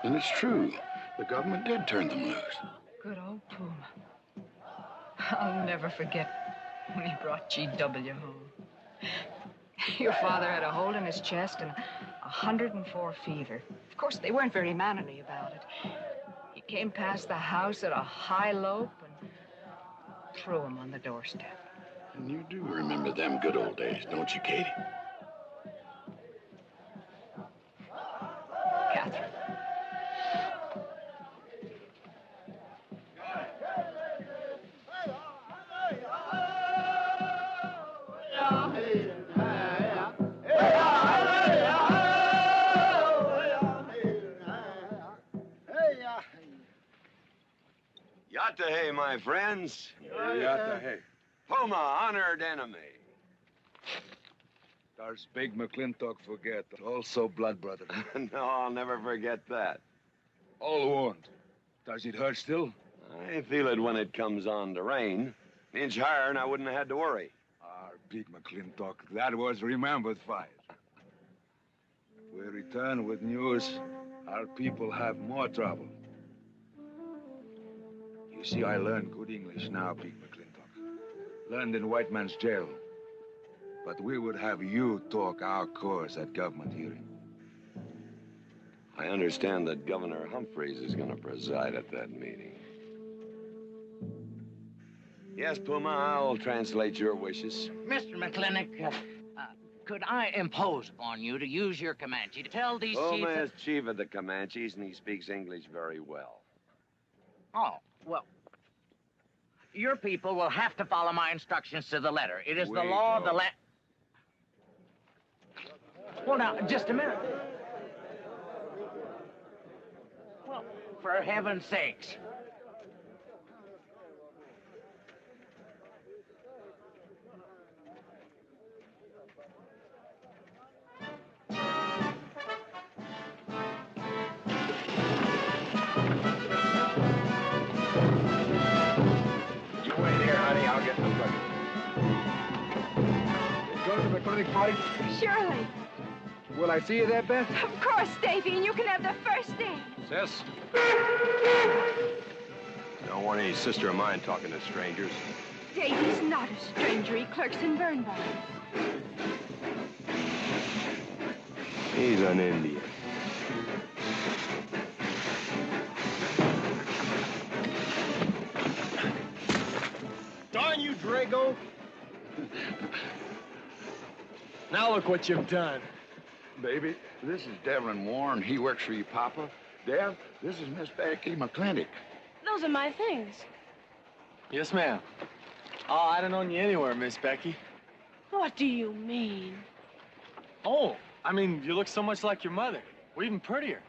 And it's true. The government did turn them loose. Good old Puma. I'll never forget when he brought G.W. home. Your father had a hole in his chest and 104 fever. Of course, they weren't very mannerly about it. He came past the house at a high lope and threw him on the doorstep. And you do remember them good old days, don't you, Katie? Catherine. Yatta hey, my friends. Yatta hey. Puma, honored enemy. Does big McLintock forget? Also blood brother. No, I'll never forget that. All wound. Does it hurt still? I feel it when it comes on to rain. An inch higher and I wouldn't have had to worry. Big McLintock, that was remembered fight. We return with news. Our people have more trouble. You see, I learned good English now, Big McLintock. Learned in white man's jail. But we would have you talk our cause at government hearing. I understand that Governor Humphreys is going to preside at that meeting. Yes, Puma, I'll translate your wishes. Mr. McLintock, could I impose upon you to use your Comanche to tell these Puma chiefs... is chief of the Comanches, and he speaks English very well. Oh, well, your people will have to follow my instructions to the letter. It is the law of the land... Well, now, just a minute. Well, for heaven's sakes. Go to the clinic party? Surely. Will I see you there, Beth? Of course, Davy, and you can have the first day. Sis? Don't want any sister of mine talking to strangers. Davy's not a stranger. He clerks in Birnbaum. He's an Indian. Darn you, Drago! Now look what you've done. Baby, this is Devlin Warren. He works for you, Papa. Dev, this is Miss Becky McLintock. Those are my things. Yes, ma'am. Oh, I'd have known you anywhere, Miss Becky. What do you mean? Oh, I mean, you look so much like your mother. Or even prettier.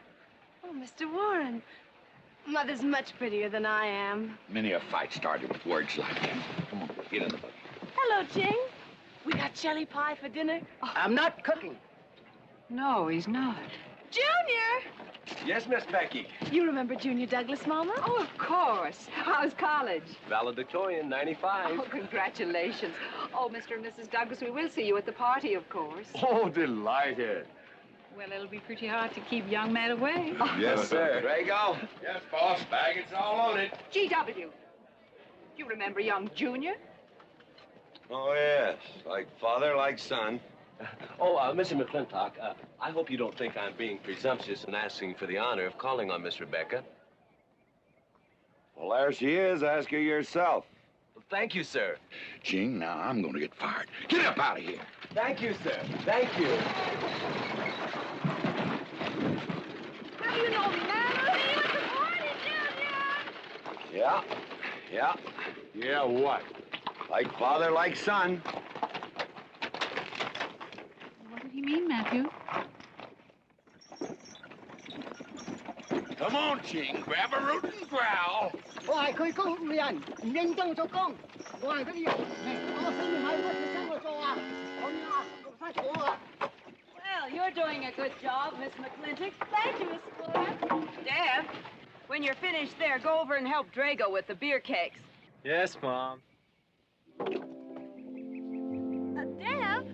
Oh, Mr. Warren. Mother's much prettier than I am. Many a fight started with words like that. Come on, get in the boat. Hello, Ching. We got jelly pie for dinner. Oh, I'm not cooking. No, he's not. Junior! Yes, Miss Becky. You remember Junior Douglas, Mama? Oh, of course. How's college? Valedictorian, 95. Oh, congratulations. Oh, Mr. and Mrs. Douglas, we will see you at the party, of course. Oh, delighted. Well, it'll be pretty hard to keep young men away. Yes, sir. Drago? Yes, boss. Baggage all loaded. G.W. You remember young Junior? Oh, yes. Like father, like son. Mr. McLintock, I hope you don't think I'm being presumptuous in asking for the honor of calling on Miss Rebecca. Well, there she is. Ask her yourself. Thank you, sir. Ching, now I'm going to get fired. Get up out of here. Thank you, sir. Thank you. How do you know me, Mama? See you at the party, Junior! Yeah. Yeah. Yeah, what? Like father, like son. What did he mean, Matthew? Come on, Ching. Grab a root and growl. Well, you're doing a good job, Miss McLintock. Thank you, Miss Flora. Deb, when you're finished there, go over and help Drago with the beer kegs. Yes, Mom. Deb,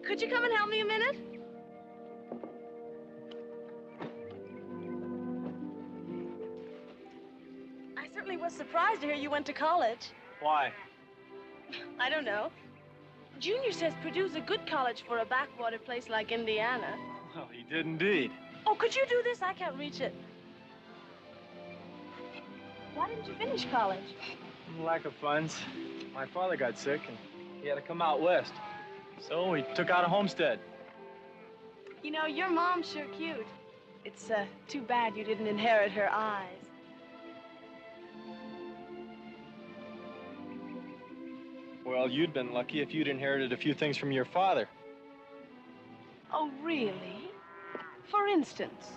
could you come and help me a minute? I certainly was surprised to hear you went to college. Why? I don't know. Junior says Purdue's a good college for a backwater place like Indiana. Well, he did indeed. Oh, could you do this? I can't reach it. Why didn't you finish college? Lack of funds. My father got sick, and he had to come out west. So we took out a homestead. You know, your mom's sure cute. It's too bad you didn't inherit her eyes. Well, you'd been lucky if you'd inherited a few things from your father. Oh, really? For instance?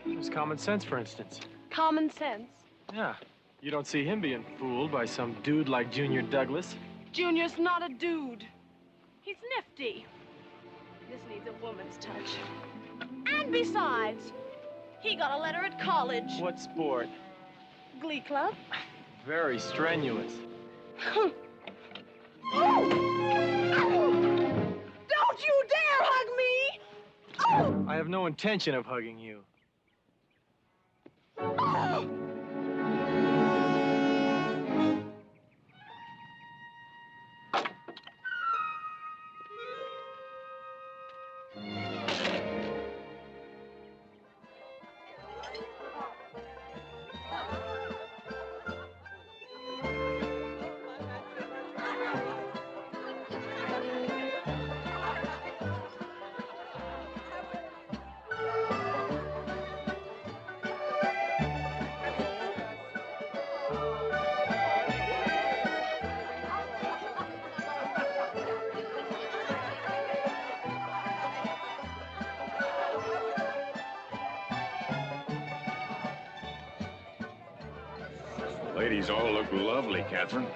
Just common sense, for instance. Common sense? Yeah. You don't see him being fooled by some dude like Junior Douglas. Junior's not a dude. He's nifty. This needs a woman's touch. And besides, he got a letter at college. What sport? Glee club. Very strenuous. Don't you dare hug me! Oh! I have no intention of hugging you. Oh! Ladies all look lovely, Catherine.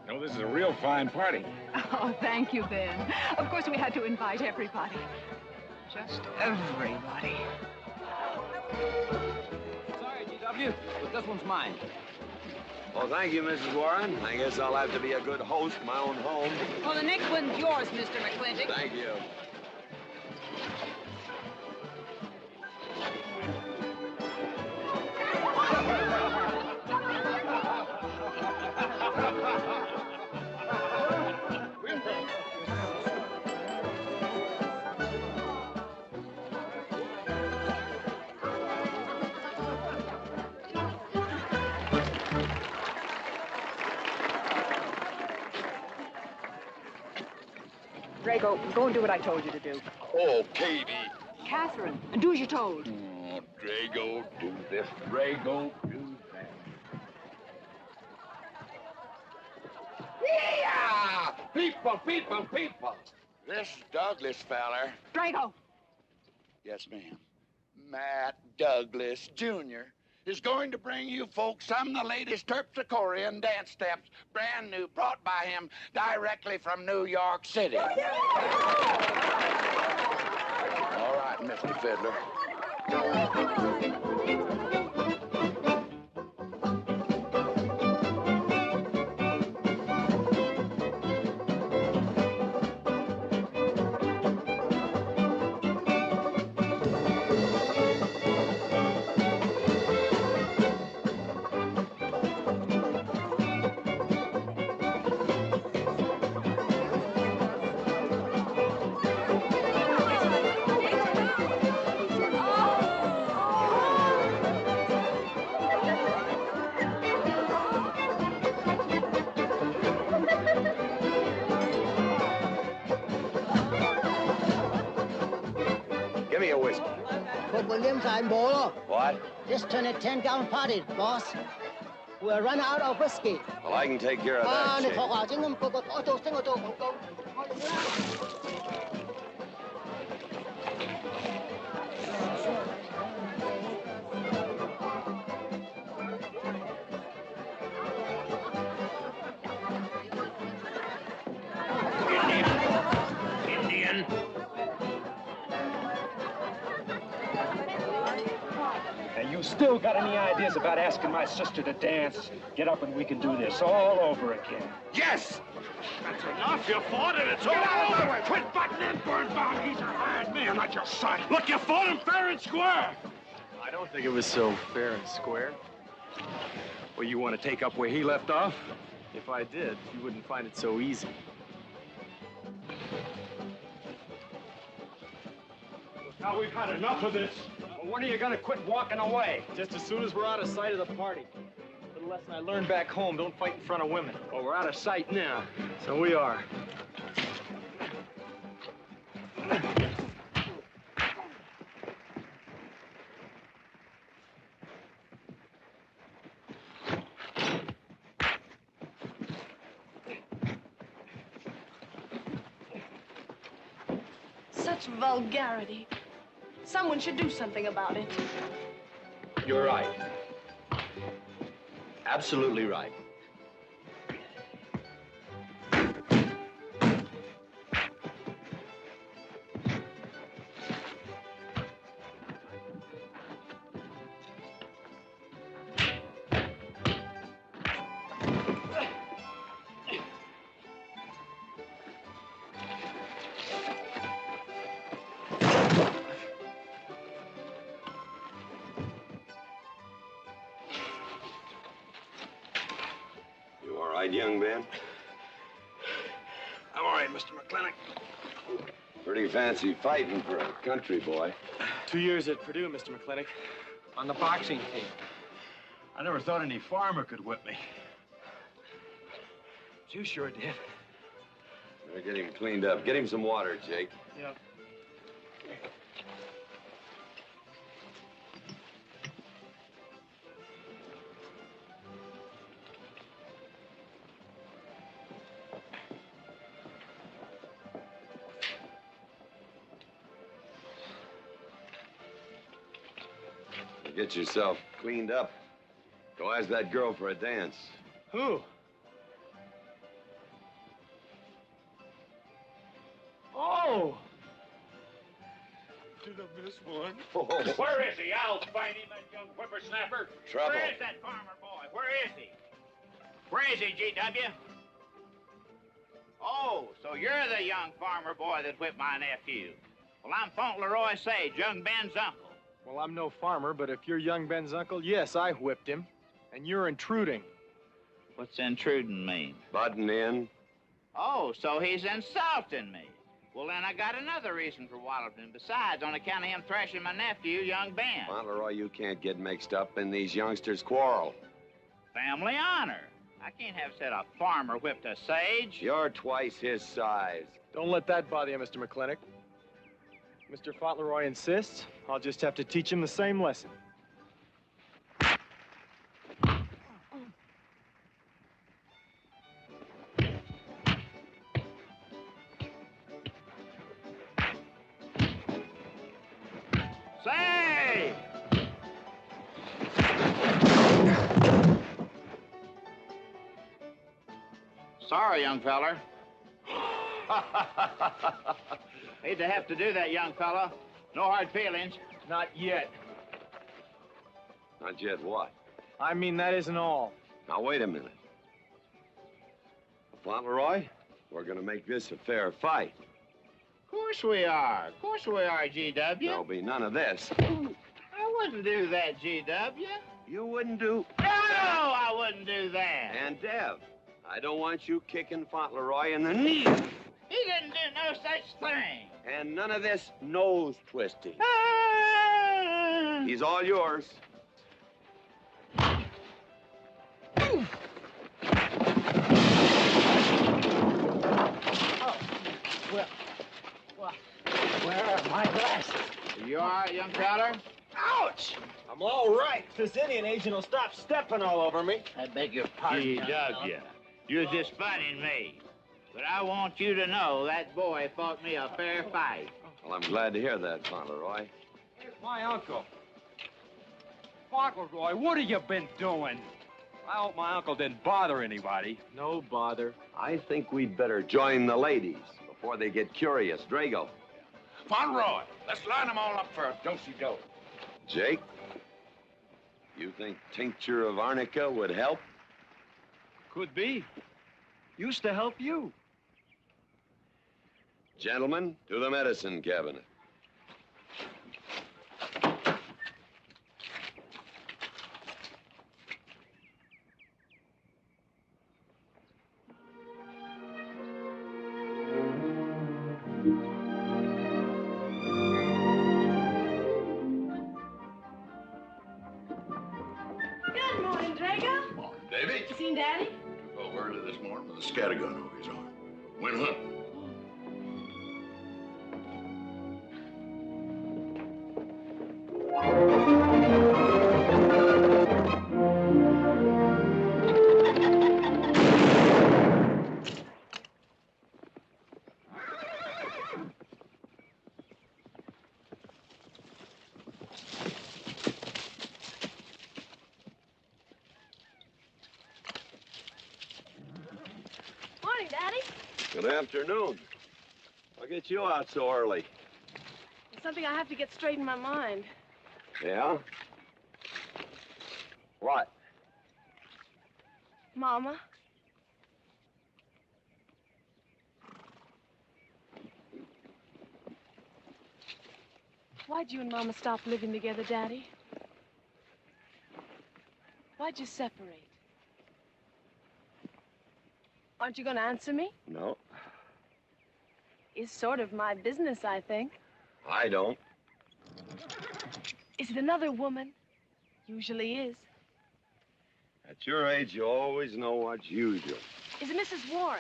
You know, this is a real fine party. Oh, thank you, Ben. Of course, we had to invite everybody. Just everybody. Sorry, GW, but this one's mine. Well, thank you, Mrs. Warren. I guess I'll have to be a good host in my own home. Well, the next one's yours, Mr. McLintock. Thank you. Drago, go and do what I told you to do. Oh, Katie. Catherine, and do as you're told. Oh, Drago, do this. Drago, do that. Yeah! People, people, people. This Douglas feller. Drago! Yes, ma'am. Matt Douglas, Jr. is going to bring you folks some of the latest terpsichorean dance steps, brand new, brought by him directly from New York City. All right, Mr. Fiddler. Give me a whiskey. What? Just turned a 10-gallon party, boss. We're running out of whiskey. Well, I can take care of that. Shane. Indian. And you still got any ideas about asking my sister to dance? Get up and we can do this all over again. Yes! That's enough. You fought it. It's all over. Quit butting in, Birnbaum. He's a hired man, not your son. Look, you fought him fair and square. I don't think it was so fair and square. Well, you want to take up where he left off? If I did, you wouldn't find it so easy. Now we've had enough of this. Well, when are you gonna quit walking away? Just as soon as we're out of sight of the party. A little lesson I learned back home, don't fight in front of women. Well, we're out of sight now. So we are. Such vulgarity. Someone should do something about it. You're right. Absolutely right. young Ben? I'm all right, Mr. McLintock. Pretty fancy fighting for a country boy. 2 years at Purdue, Mr. McLintock, on the boxing team. I never thought any farmer could whip me. But you sure did. Better get him cleaned up. Get him some water, Jake. Yep. Get yourself cleaned up. Go ask that girl for a dance. Who? Oh! Did I miss one? Where is he? I'll find him, that young whippersnapper. Trouble. Where is that farmer boy? Where is he? Where is he, G.W.? Oh, so you're the young farmer boy that whipped my nephew. Well, I'm Fauntleroy Sage, young Ben's uncle. Well, I'm no farmer, but if you're young Ben's uncle, yes, I whipped him. And you're intruding. What's intruding mean? Butting in. Oh, so he's insulting me. Well, then I got another reason for walloping him. Besides, on account of him thrashing my nephew, young Ben. Fauntleroy, you can't get mixed up in these youngsters' quarrel. Family honor. I can't have said a farmer whipped a sage. You're twice his size. Don't let that bother you, Mr. McLintock. Mr. Fauntleroy insists. I'll just have to teach him the same lesson. Say! Sorry, young feller. Hate to have to do that, young fella. No hard feelings. Not yet. Not yet what? I mean, that isn't all. Now, wait a minute. Fauntleroy, we're gonna make this a fair fight. Of course we are. Of course we are, G.W. There'll be none of this. I wouldn't do that, G.W. You wouldn't do... No, I wouldn't do that. And Dev, I don't want you kicking Fauntleroy in the knee. He didn't do no such thing. And none of this nose twisting. He's all yours. Well, where are my glasses? You all right, young feller? Ouch! I'm all right. This Indian agent will stop stepping all over me. I beg your pardon. G.W. You're just funning me. But I want you to know that boy fought me a fair fight. Well, I'm glad to hear that, Fauntleroy. Here's my uncle. Fauntleroy, what have you been doing? I hope my uncle didn't bother anybody. No bother. I think we'd better join the ladies before they get curious. Drago. Fauntleroy, let's line them all up for a do-si-do. Jake, you think tincture of arnica would help? Could be. Used to help you. Gentlemen, to the medicine cabinet. Good morning, Drago. Morning, Davy. You seen Daddy? Took over early this morning with a scattergun over his arm. Went hunting. Morning, Daddy. Good afternoon. I'll get you out so early. There's something I have to get straight in my mind. Yeah? What? Mama. Why'd you and Mama stop living together, Daddy? Why'd you separate? Aren't you going to answer me? No, It's sort of my business, I think. I don't. Is it another woman? Usually is. At your age, you always know what's usual. Is it Mrs. Warren?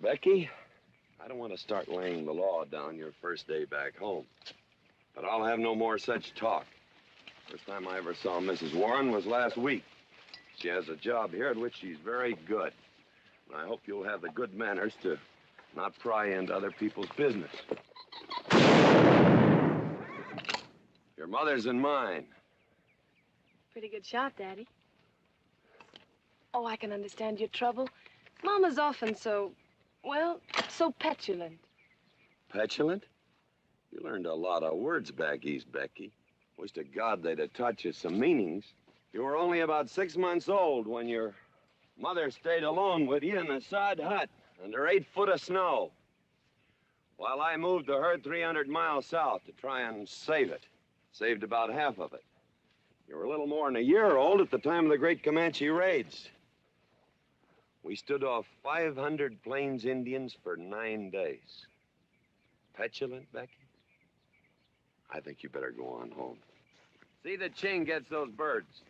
Becky, I don't want to start laying the law down your first day back home. But I'll have no more such talk. First time I ever saw Mrs. Warren was last week. She has a job here at which she's very good. And I hope you'll have the good manners to not pry into other people's business. Your mother's and mine. Pretty good shot, Daddy. Oh, I can understand your trouble. Mama's often so, well, so petulant. Petulant? You learned a lot of words back east, Becky. Wish to God they'd have taught you some meanings. You were only about 6 months old when your mother stayed alone with you in a sod hut under 8 foot of snow, while I moved the herd 300 miles south to try and save it. Saved about half of it. You were a little more than a year old at the time of the great Comanche raids. We stood off 500 Plains Indians for 9 days. Petulant, Becky? I think you better go on home. See that Ching gets those birds.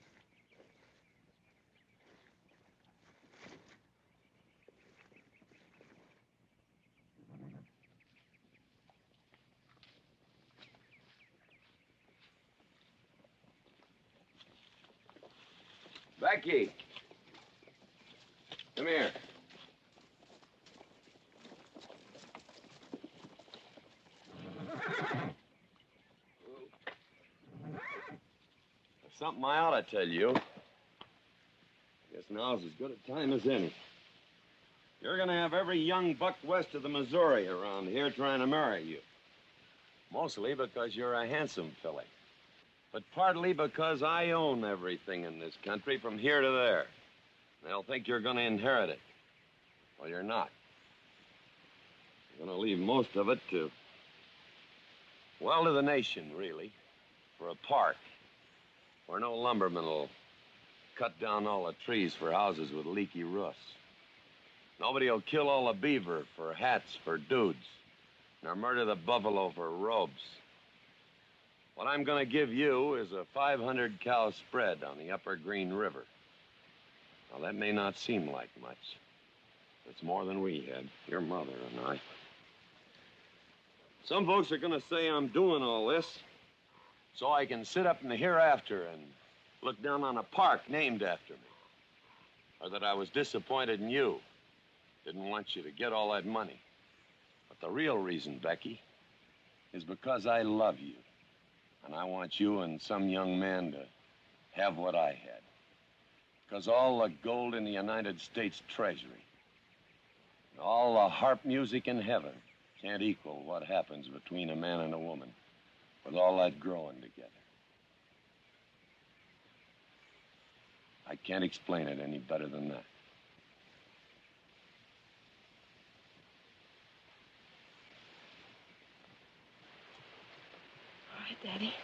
Becky, come here. There's something I ought to tell you. Guess now's as good a time as any. You're gonna have every young buck west of the Missouri around here trying to marry you. Mostly because you're a handsome filly. But partly because I own everything in this country from here to there. They'll think you're gonna inherit it. Well, you're not. You're gonna leave most of it to, well, to the nation, really. For a park where no lumberman will cut down all the trees for houses with leaky roofs. Nobody will kill all the beaver for hats for dudes, nor murder the buffalo for robes. What I'm going to give you is a 500-cow spread on the upper Green River. Now, that may not seem like much. It's more than we had, your mother and I. Some folks are going to say I'm doing all this so I can sit up in the hereafter and look down on a park named after me. Or that I was disappointed in you. Didn't want you to get all that money. But the real reason, Becky, is because I love you. And I want you and some young man to have what I had. Because all the gold in the United States Treasury, and all the harp music in heaven can't equal what happens between a man and a woman with all that growing together. I can't explain it any better than that. All right, Daddy.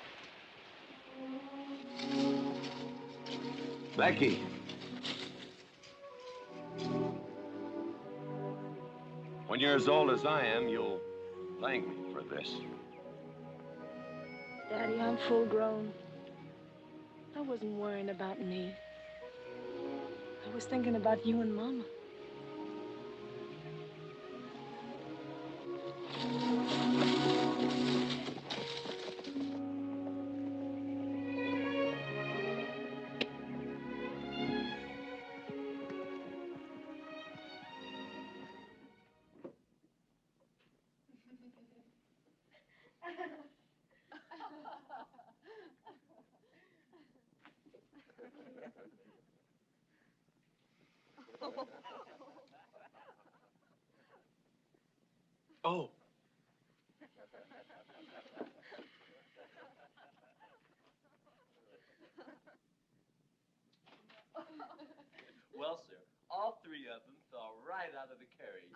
Becky. When you're as old as I am, you'll thank me for this. Daddy, I'm full grown. I wasn't worrying about me. I was thinking about you and Mama. Oh. Well, sir, all 3 of them fell right out of the carriage.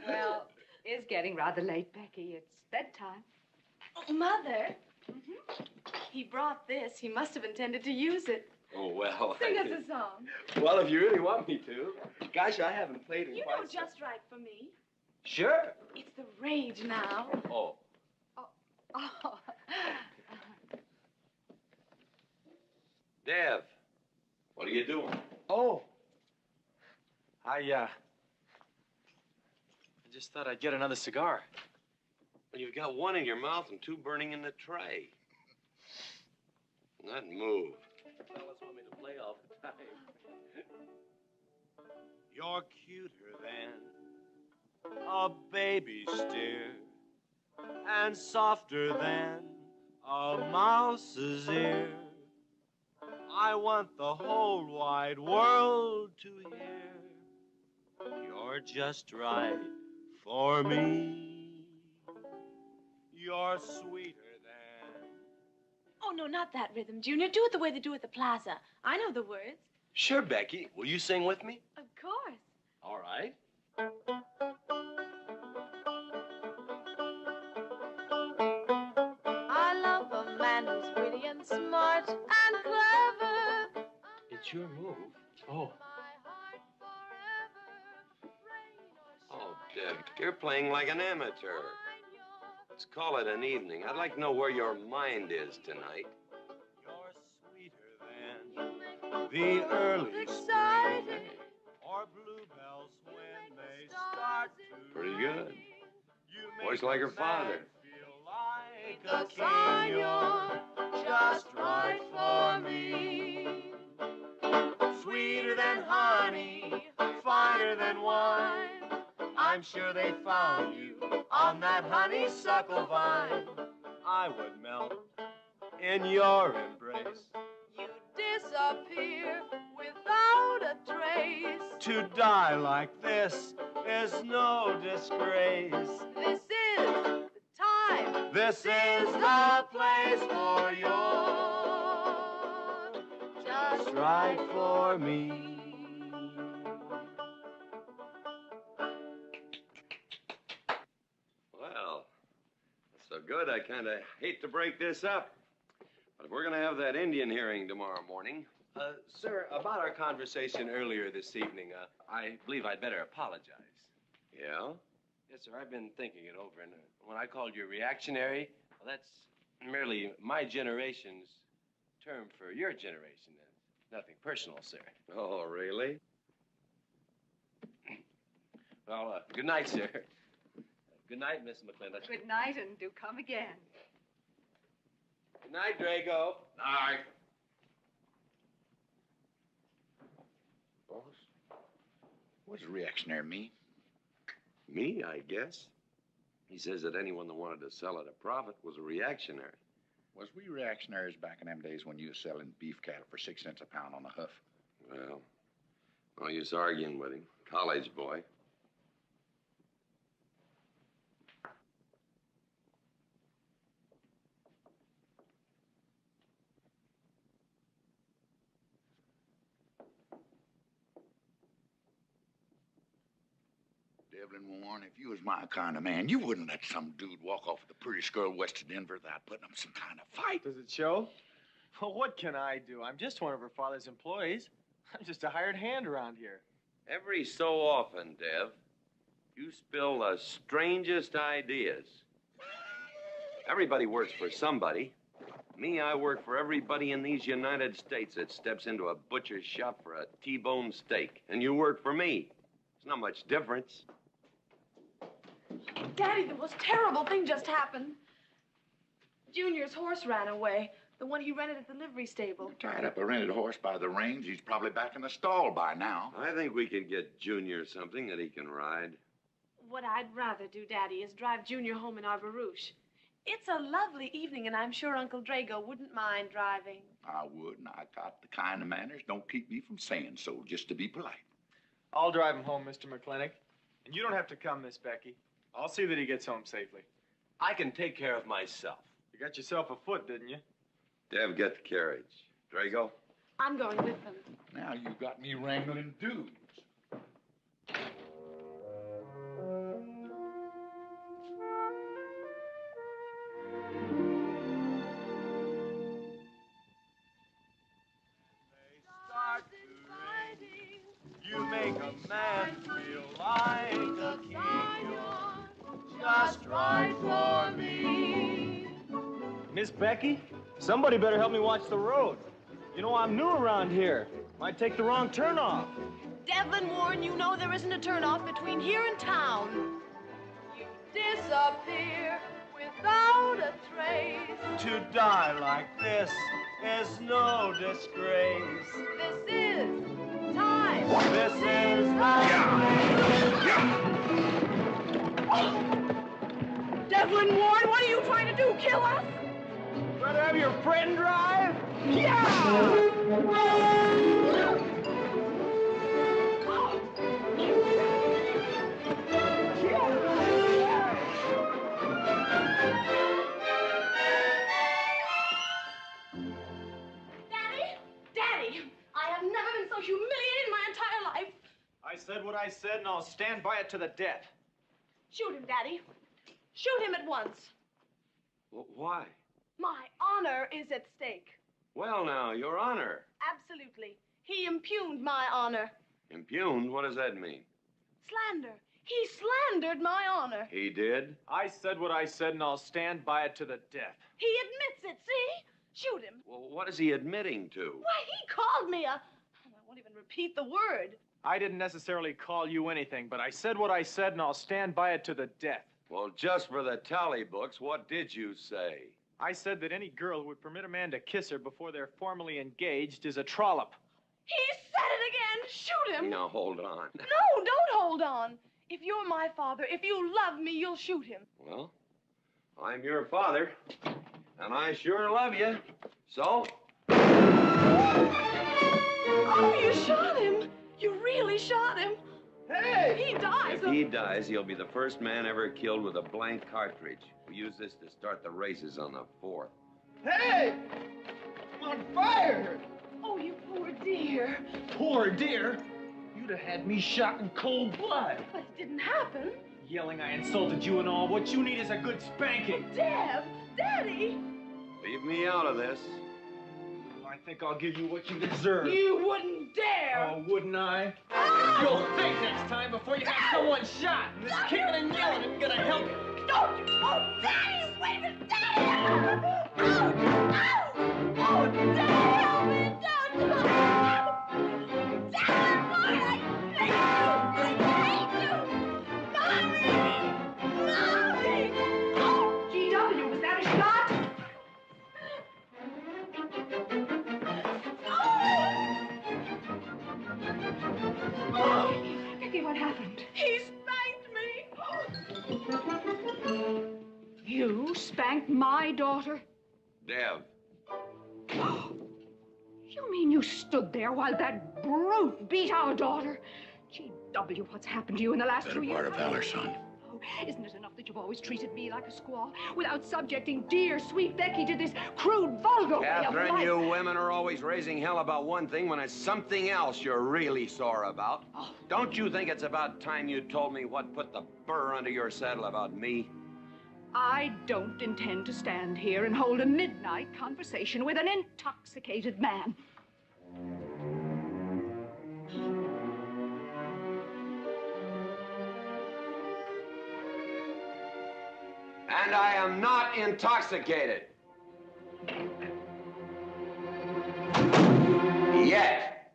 Well, it's getting rather late, Becky. It's bedtime. Oh, Mother. He brought this. He must have intended to use it. Oh, well. Sing us a song. Well, if you really want me to. Gosh, I haven't played in You quite know just right for me. Sure. It's the rage now. Oh. Oh. Dev, what are you doing? Oh. I just thought I'd get another cigar. Well, you've got one in your mouth and two burning in the tray. Not move. Fellas want me to play all the time. You're cuter than a baby steer, and softer than a mouse's ear. I want the whole wide world to hear. You're just right for me. You're sweeter than... Oh, no, not that rhythm, Junior. Do it the way they do at the plaza. I know the words. Sure, Becky. Will you sing with me? Of course. All right. I love a man who's witty and smart and clever. It's your move. Oh. Oh, Deb, you're playing like an amateur. Let's call it an evening. I'd like to know where your mind is tonight. The early spring, or bluebells when they start to Pretty good. Voice like her father. like a king, you're just right for me. Sweeter than honey, finer than wine. I'm sure they found you on that honeysuckle vine. I would melt in your embrace. You disappear without a trace. To die like this is no disgrace. This is the time. This is the place for you. Just right for me. Well, that's so good, I kind of hate to break this up. But if we're going to have that Indian hearing tomorrow morning... sir, about our conversation earlier this evening, I believe I'd better apologize. Yeah? Yes, sir, I've been thinking it over, and when I called you reactionary, well, that's merely my generation's term for your generation. Nothing personal, sir. Oh, really? Well, good night, sir. Good night, Miss McLintock. Good night, and do come again. Good night, Drago. Night. Boss, what does reactionary mean? Me, I guess. He says that anyone that wanted to sell at a profit was a reactionary. Was we reactionaries back in them days when you was selling beef cattle for 6 cents a pound on the hoof? Well, no use arguing with him. College boy. Devlin Warren, if you was my kind of man, you wouldn't let some dude walk off with the prettiest girl west of Denver without putting up some kind of fight. Does it show? Well, what can I do? I'm just one of her father's employees. I'm just a hired hand around here. Every so often, Dev, you spill the strangest ideas. Everybody works for somebody. Me, I work for everybody in these United States that steps into a butcher's shop for a T-bone steak. And you work for me. It's not much difference. Daddy, the most terrible thing just happened. Junior's horse ran away. The one he rented at the livery stable. Tied up a rented horse by the reins. He's probably back in the stall by now. I think we can get Junior something that he can ride. What I'd rather do, Daddy, is drive Junior home in our barouche. It's a lovely evening, and I'm sure Uncle Drago wouldn't mind driving. I would, and I got the kind of manners don't keep me from saying so, just to be polite. I'll drive him home, Mr. McLintock. And you don't have to come, Miss Becky. I'll see that he gets home safely. I can take care of myself. You got yourself a foot, didn't you? Dev, get the carriage. Drago? I'm going with them. Now you got me wrangling dudes. man feel like a king. You're just right for me. Miss Becky, somebody better help me watch the road. You know, I'm new around here. Might take the wrong turn off. Devlin Warren, you know there isn't a turnoff between here and town. You disappear without a trace. To die like this is no disgrace. This is time. This is Devlin Warren, what are you trying to do? Kill us? Rather have your friend drive? Daddy, I have never been so humiliated in my entire life. I said what I said, and I'll stand by it to the death. Shoot him, Daddy. Shoot him at once. Why? My honor is at stake. Well, now, Your Honor. Absolutely. He impugned my honor. Impugned? What does that mean? Slander. He slandered my honor. He did? I said what I said, and I'll stand by it to the death. He admits it, see? Shoot him. Well, what is he admitting to? Why, he called me a... I won't even repeat the word. I didn't necessarily call you anything, but I said what I said, and I'll stand by it to the death. Well, just for the tally books, what did you say? I said that any girl who would permit a man to kiss her before they're formally engaged is a trollop. He said it again. Shoot him. Now, hold on. No, don't hold on. If you're my father, if you love me, you'll shoot him. Well, I'm your father, and I sure love you. So? Oh, you shot him. You really shot him. Hey! He dies. If he dies, he'll be the first man ever killed with a blank cartridge. We use this to start the races on the 4th. Hey! I'm on fire! Oh, you poor dear. Poor dear? You'd have had me shot in cold blood. But it didn't happen. Yelling I insulted you and all. What you need is a good spanking. Deb! Daddy! Leave me out of this. I think I'll give you what you deserve. You wouldn't dare! Oh, wouldn't I? You'll think next time before you have someone shot. And this kicking and yelling isn't gonna help you. Don't you! Oh, Daddy! Wait a minute! Daddy! Oh, Daddy! Help me! Don't! Daddy, Lord, I hate you! Mommy! Mommy! Oh, G.W., was that a shot? Oh, Becky, what happened? He spanked me! You spanked my daughter? Dev. You mean you stood there while that brute beat our daughter? G.W., what's happened to you in the last 2 years? Better part of valor, son. Oh, isn't it enough that you've always treated me like a squaw without subjecting dear, sweet Becky to this crude, vulgar way of Catherine, life? you women are always raising hell about one thing when it's something else you're really sore about. Oh. Don't you think it's about time you told me what put the burr under your saddle about me? I don't intend to stand here and hold a midnight conversation with an intoxicated man. And I am not intoxicated. Yet.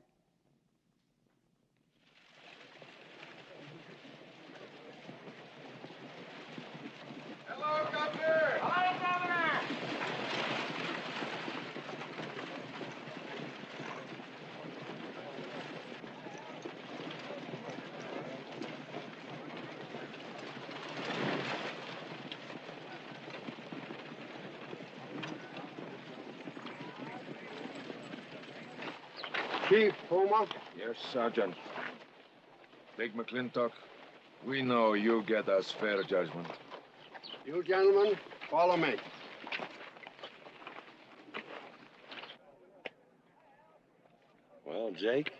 Hello, Governor! Hi, Governor! Chief, Puma? Yes, Sergeant. Big McLintock, we know you get us fair judgment. You gentlemen, follow me. Well, Jake?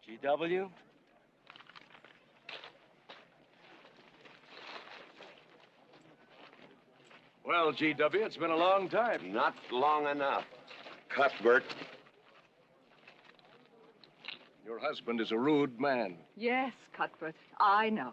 GW? Well, GW, it's been a long time. Not long enough. Cuthbert. Your husband is a rude man. Yes, Cuthbert, I know.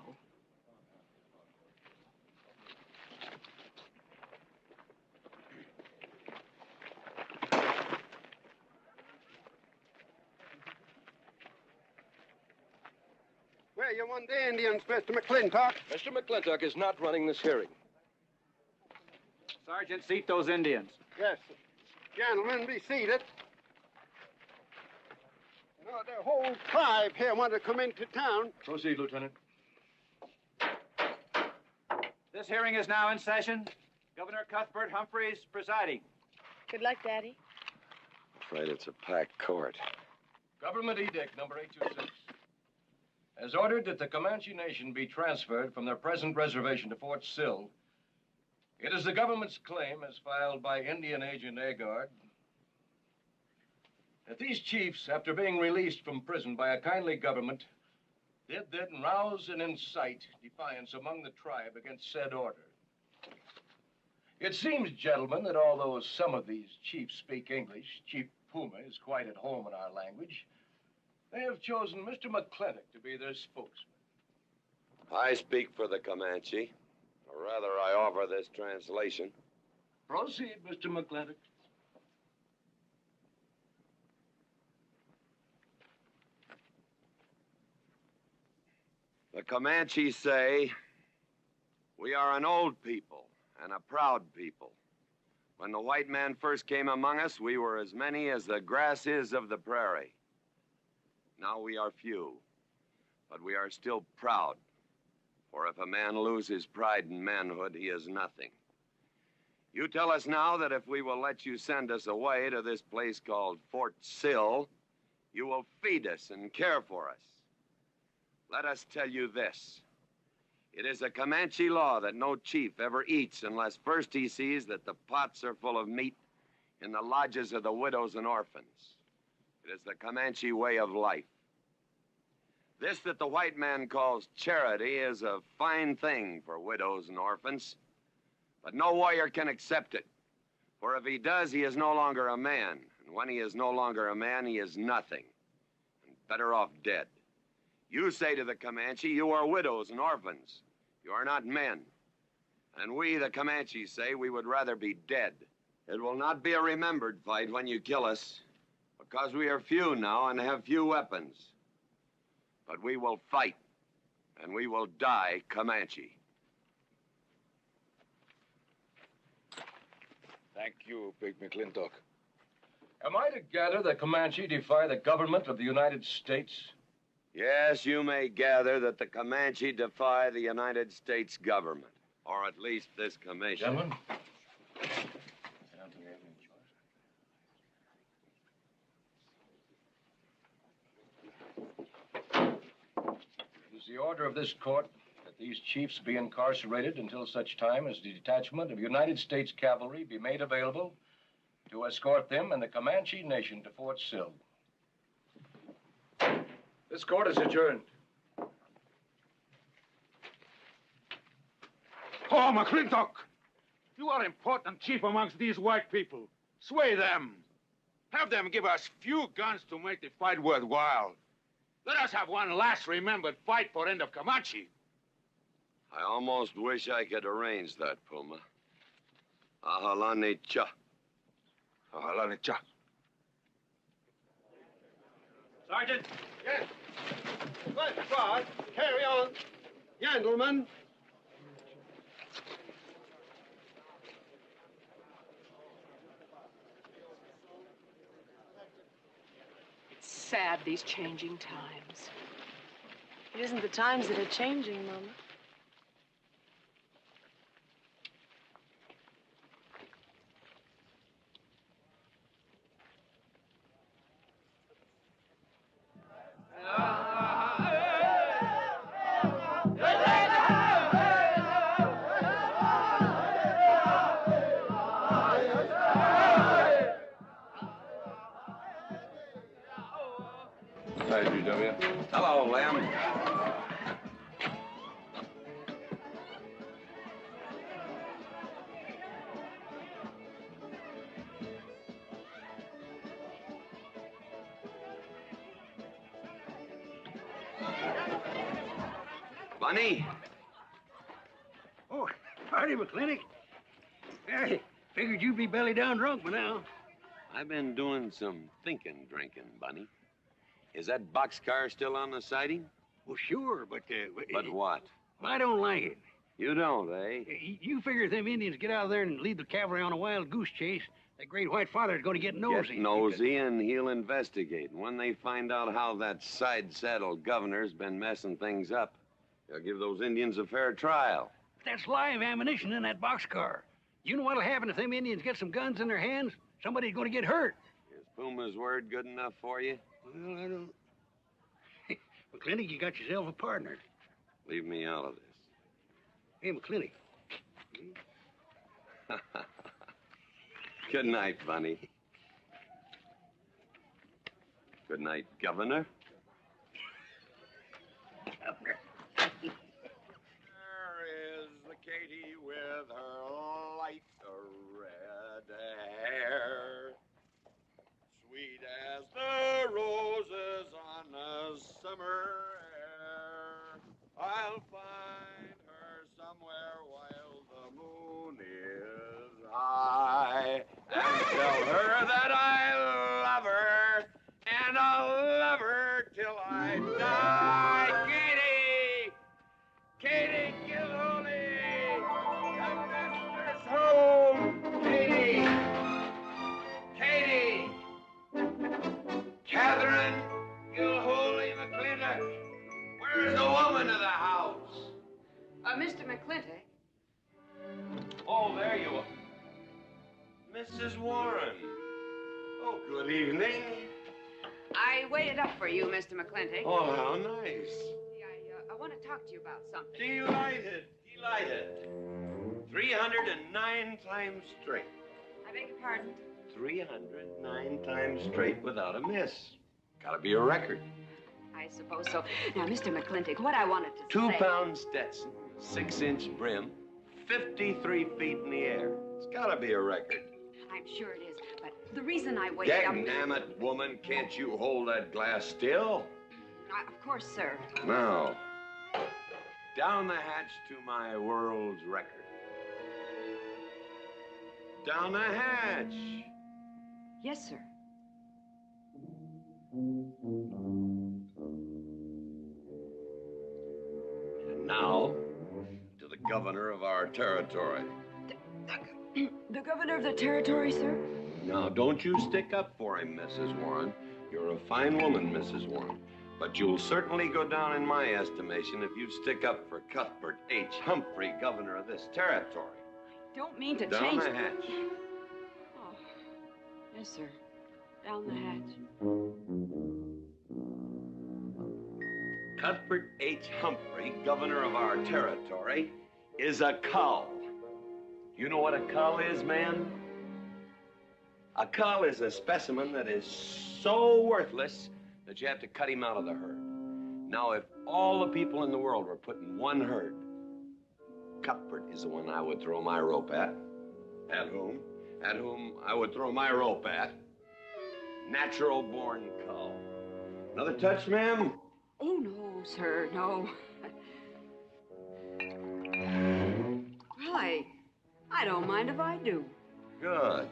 Where you want the Indians, Mr. McLintock? Mr. McLintock is not running this hearing. Sergeant, seat those Indians. Yes. Gentlemen, be seated. You know, the whole tribe here want to come into town. Proceed, Lieutenant. This hearing is now in session. Governor Cuthbert Humphreys presiding. Good luck, Daddy. Afraid it's a packed court. Government Edict number 826 has ordered that the Comanche Nation be transferred from their present reservation to Fort Sill. It is the government's claim, as filed by Indian Agent Agard, that these chiefs, after being released from prison by a kindly government, did then rouse and incite defiance among the tribe against said order. It seems, gentlemen, that although some of these chiefs speak English, Chief Puma is quite at home in our language, they have chosen Mr. McLintock to be their spokesman. I speak for the Comanche. Or rather, I offer this translation. Proceed, Mr. McLintock. The Comanche say, we are an old people and a proud people. When the white man first came among us, we were as many as the grass is of the prairie. Now we are few, but we are still proud. For if a man loses pride in manhood, he is nothing. You tell us now that if we will let you send us away to this place called Fort Sill, you will feed us and care for us. Let us tell you this. It is a Comanche law that no chief ever eats unless first he sees that the pots are full of meat in the lodges of the widows and orphans. It is the Comanche way of life. This that the white man calls charity is a fine thing for widows and orphans, but no warrior can accept it. For if he does, he is no longer a man. And when he is no longer a man, he is nothing. And better off dead. You say to the Comanche, you are widows and orphans. You are not men. And we, the Comanche, say we would rather be dead. It will not be a remembered fight when you kill us, because we are few now and have few weapons. But we will fight, and we will die Comanche. Thank you, Big McLintock. Am I to gather that Comanche defy the government of the United States? Yes, you may gather that the Comanche defy the United States government, or at least this commission. Gentlemen. It is the order of this court that these chiefs be incarcerated until such time as the detachment of United States cavalry be made available to escort them and the Comanche Nation to Fort Sill. This court is adjourned. Oh, McLintock! You are important chief amongst these white people. Sway them. Have them give us few guns to make the fight worthwhile. Let us have one last remembered fight for end of Comanche. I almost wish I could arrange that, Puma. Ahalani cha. Ahalani cha. Sergeant! Yes. Good God. Carry on. Gentlemen. It's sad, these changing times. It isn't the times that are changing, Mama. Hi, GW. Hello, Lem. Bunny? Oh, howdy, McLintock. I figured you'd be belly down drunk by now. I've been doing some drinking, Bunny. Is that boxcar still on the siding? Well, sure, but... But what? I don't like it. You don't, eh? You figure if them Indians get out there and lead the cavalry on a wild goose chase, that great white father's going to get nosy. Get nosy, and he'll investigate. And when they find out how that side-saddle governor's been messing things up, they'll give those Indians a fair trial. That's live ammunition in that boxcar. You know what'll happen if them Indians get some guns in their hands? Somebody's going to get hurt. Is Puma's word good enough for you? Well, I don't... McLintock, you got yourself a partner. Leave me out of this. Hey, McLintock. Good night, Bunny. Good night, Governor. There is the Katie with her light red hair, sweet as the roses on a summer air. I'll find her somewhere while the moon is high, and tell her that I love her, and I'll love her till I die. Katie! Katie Gilhooly! The master's home! Katie! Katie! Catherine Gilhooly McLintock! Where's the woman of the house? Mr. McLintock. Oh, there you are. Mrs. Warren. Oh, good evening. I waited up for you, Mr. McLintock. Oh, how nice. I want to talk to you about something. Delighted, delighted. 309 times straight. I beg your pardon? 309 times straight without a miss. Gotta be a record. I suppose so. Now, Mr. McLintock, what I wanted to say... 2-pound Stetson, 6-inch brim, 53 feet in the air. It's gotta be a record. I'm sure it is, but the reason I waited up... Dagnammit, woman, can't you hold that glass still? Of course, sir. Now, down the hatch to my world's record. Down the hatch. Yes, sir. And now, to the governor of our territory. The governor of the territory, sir? Now, don't you stick up for him, Mrs. Warren. You're a fine woman, Mrs. Warren. But you'll certainly go down in my estimation if you stick up for Cuthbert H. Humphrey, governor of this territory. I don't mean to Down change... the hatch. Oh, yes, sir. Down the hatch. Cuthbert H. Humphrey, governor of our territory, is a cull. You know what a cull is, man? A cull is a specimen that is so worthless that you have to cut him out of the herd. Now, if all the people in the world were put in one herd, Cuthbert is the one I would throw my rope at. At whom I would throw my rope at. Natural-born cull. Another touch, ma'am? Oh, no, sir, no. Well, I don't mind if I do. Good.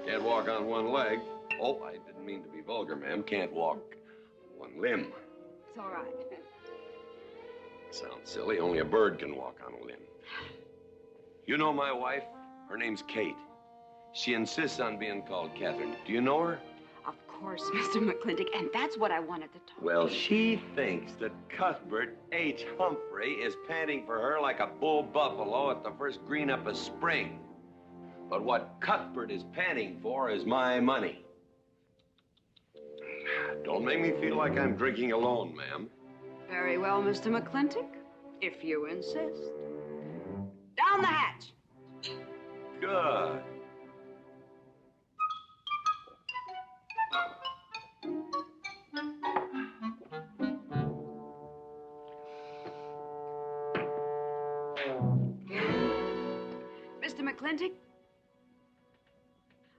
Can't walk on one leg. Oh, I didn't mean to be vulgar, ma'am. Can't walk one limb. It's all right. Sounds silly. Only a bird can walk on a limb. You know my wife? Her name's Kate. She insists on being called Catherine. Do you know her? Of course, Mr. McLintock, and that's what I wanted to talk Well, she thinks that Cuthbert H. Humphrey is panting for her like a bull buffalo at the first green up of spring. But what Cuthbert is panting for is my money. Don't make me feel like I'm drinking alone, ma'am. Very well, Mr. McLintock, if you insist. Down the hatch. Good. Mr. McLintock,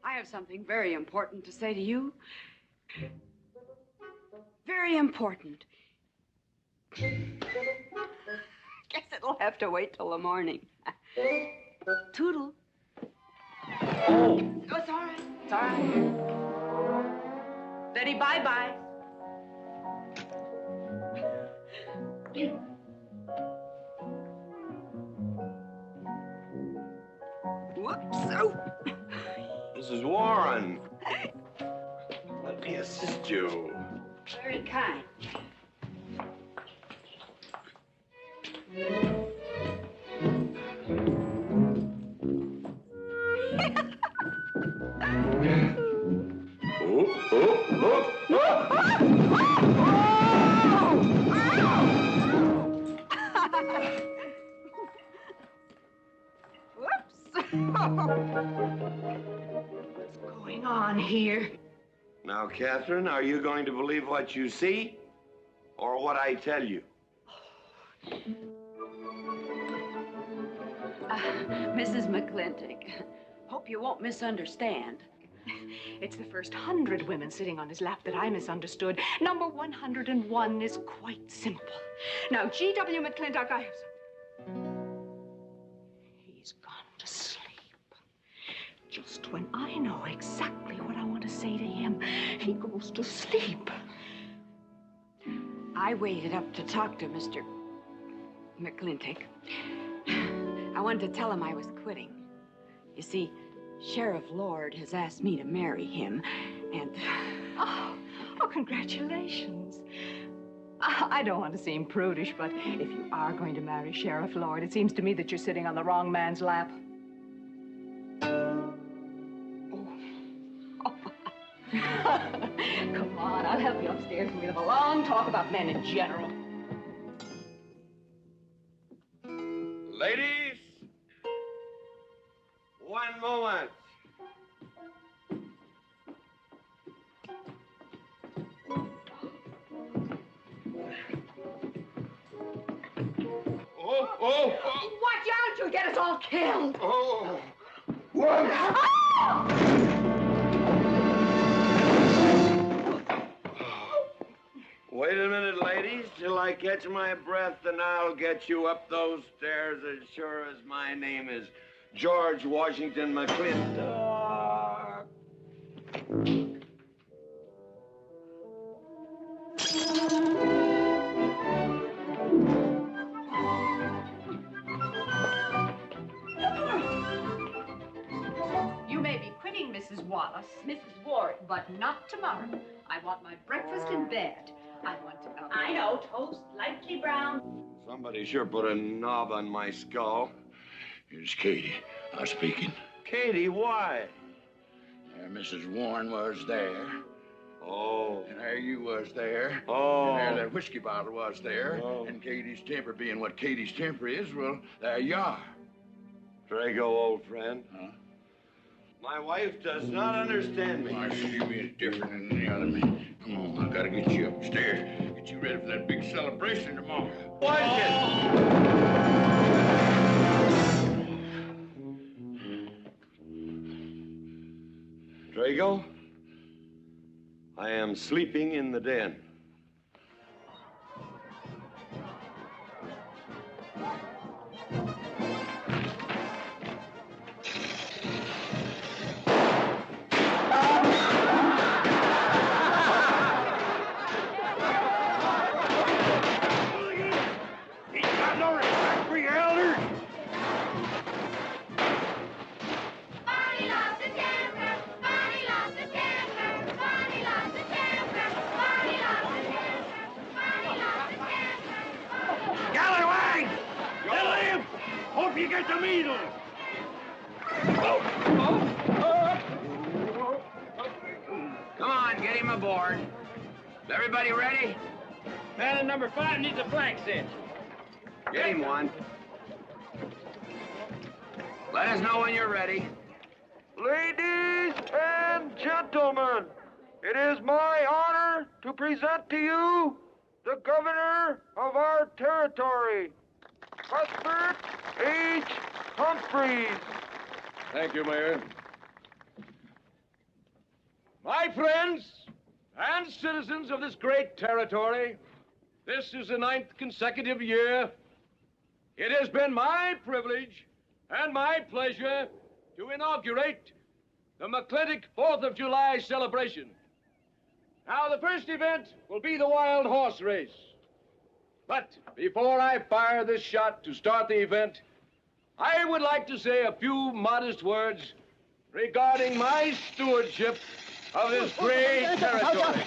I have something very important to say to you. Very important. It'll have to wait till the morning. Toodle. Oh, it's all right. It's all right. Betty, bye-bye. Whoops. Oh. Mrs. Warren. Let me assist you. Very kind. What's going on here? Now, Catherine, are you going to believe what you see or what I tell you? Mrs. McLintock, hope you won't misunderstand. It's the first 100 women sitting on his lap that I misunderstood. Number 101 is quite simple. Now, G.W. McLintock, I have something. He's gone to sleep. Just when I know exactly what I want to say to him, he goes to sleep. I waited up to talk to Mr. McLintock. I wanted to tell him I was quitting. You see, Sheriff Lord has asked me to marry him, and... Oh, congratulations. I don't want to seem prudish, but if you are going to marry Sheriff Lord, it seems to me that you're sitting on the wrong man's lap. Come on, I'll help you upstairs and we'll have a long talk about men in general. Ladies, one moment. Oh! Watch out, you'll get us all killed! Oh! What? Wait a minute, ladies, till I catch my breath, and I'll get you up those stairs as sure as my name is George Washington McLintock. You may be quitting, Mrs. Wallace, Mrs. Ward, but not tomorrow. I want my breakfast in bed. I want to... I know, toast, lightly brown. Somebody sure put a knob on my skull. Here's Katie. I'm speaking. Katie, why? There Mrs. Warren was there. Oh. And there you was there. Oh. And there that whiskey bottle was there. Oh. And Katie's temper being what Katie's temper is, well, there you are. Drago, old friend. Huh? My wife does not understand me. Why, she is different than any other man. Come on, I gotta get you upstairs. Get you ready for that big celebration tomorrow. What is it? Drago, I am sleeping in the den. You get the needle! Come on, get him aboard. Is everybody ready? Man in number 5 needs a flank cinch. Get him one. Let us know when you're ready. Ladies and gentlemen, it is my honor to present to you the governor of our territory, Cuthbert H. Humphreys. Thank you, Mayor. My friends and citizens of this great territory, this is the 9th consecutive year It has been my privilege and my pleasure to inaugurate the McLintock 4th of July celebration. Now, the first event will be the wild horse race. But before I fire this shot to start the event, I would like to say a few modest words regarding my stewardship of this great territory.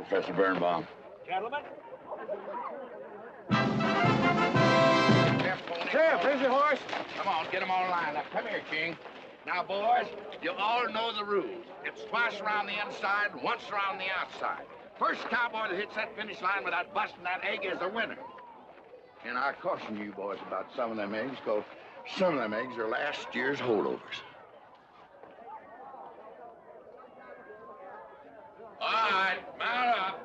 Professor Birnbaum. Gentlemen. Sheriff, here's your horse. Come on, get them all lined up. Come here, King. Now, boys, you all know the rules. It's twice around the inside, once around the outside. First cowboy that hits that finish line without busting that egg is the winner. And I caution you boys about some of them eggs, because some of them eggs are last year's holdovers. All right, mount up.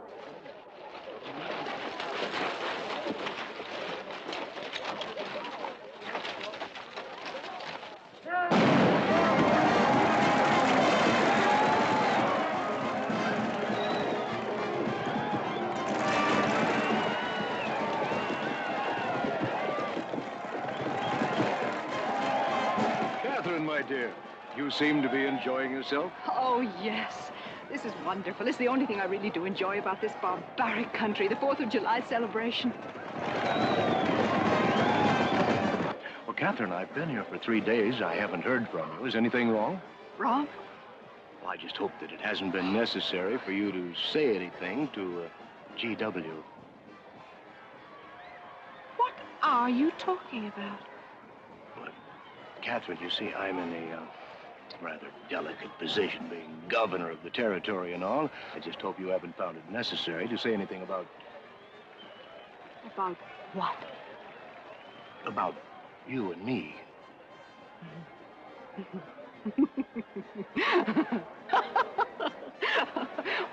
Catherine, my dear, you seem to be enjoying yourself. Oh, yes. This is wonderful. It's the only thing I really do enjoy about this barbaric country, the 4th of July celebration. Well, Catherine, I've been here for 3 days. I haven't heard from you. Is anything wrong? Wrong? Well, I just hope that it hasn't been necessary for you to say anything to G.W. What are you talking about? Well, Catherine, you see, I'm in a rather delicate position, being governor of the territory and all. I just hope you haven't found it necessary to say anything about... About what? About you and me.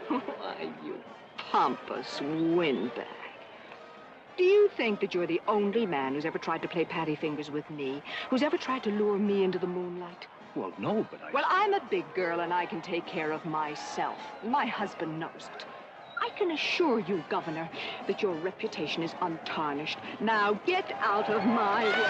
Why, you pompous windbag. Do you think that you're the only man who's ever tried to play patty fingers with me, who's ever tried to lure me into the moonlight? Well, no, but I... Well, I'm a big girl, and I can take care of myself. My husband knows it. I can assure you, Governor, that your reputation is untarnished. Now, get out of my way.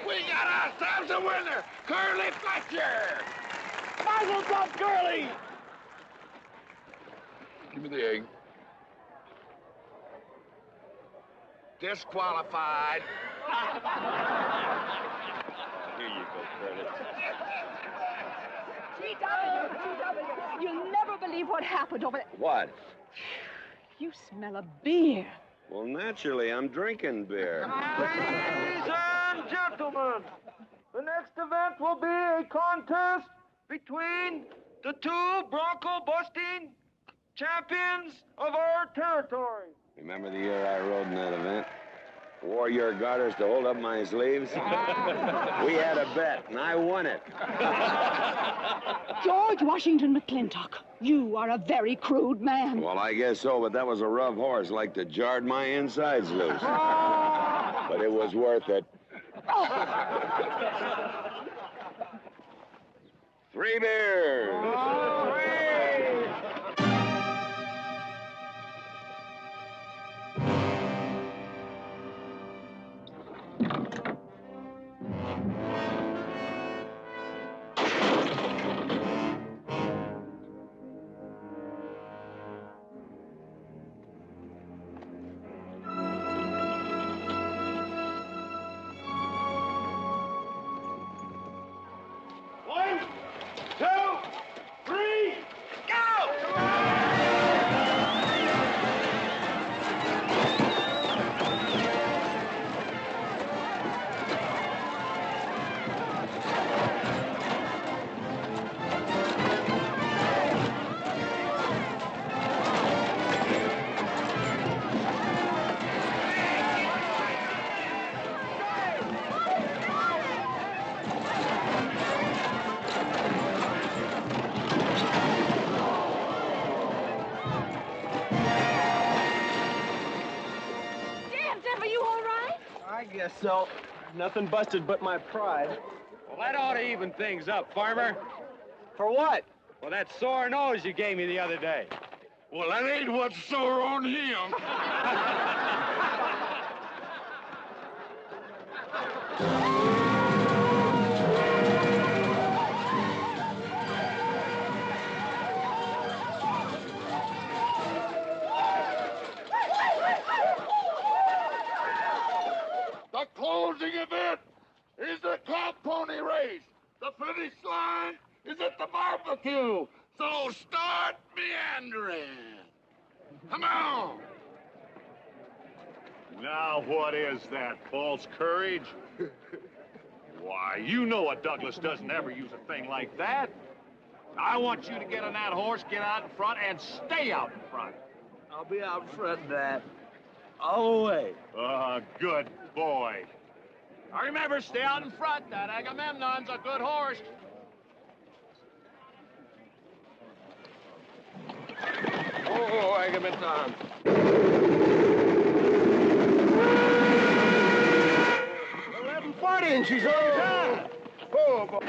We got ourselves a winner, Curly Fletcher! Muzzle up, Curly! Give me the egg. Disqualified. Here you go, Curly. G.W., you'll never believe what happened over there. What? You smell a beer. Well, naturally, I'm drinking beer. Ladies and gentlemen, the next event will be a contest between the two bronco-busting champions of our territory. Remember the year I rode in that event? Wore your garters to hold up my sleeves? We had a bet, and I won it. George Washington McLintock, you are a very crude man. Well, I guess so, but that was a rough horse, like to jarred my insides loose. But it was worth it. 3 beers. so. Nothing busted but my pride. Well, that ought to even things up, farmer. For what? Well, that sore nose you gave me the other day. Well, that ain't what's sore on him. The closing event is the cow pony race. The finish line is at the barbecue. So start meandering. Come on. Now, what is that, false courage? Why, you know a Douglas doesn't ever use a thing like that. I want you to get on that horse, get out in front, and stay out in front. I'll be out front, Dad. All the way. Good boy. Now remember, stay out in front. That Agamemnon's a good horse. Oh, Agamemnon. 11:40 and she's on time. Oh, boy.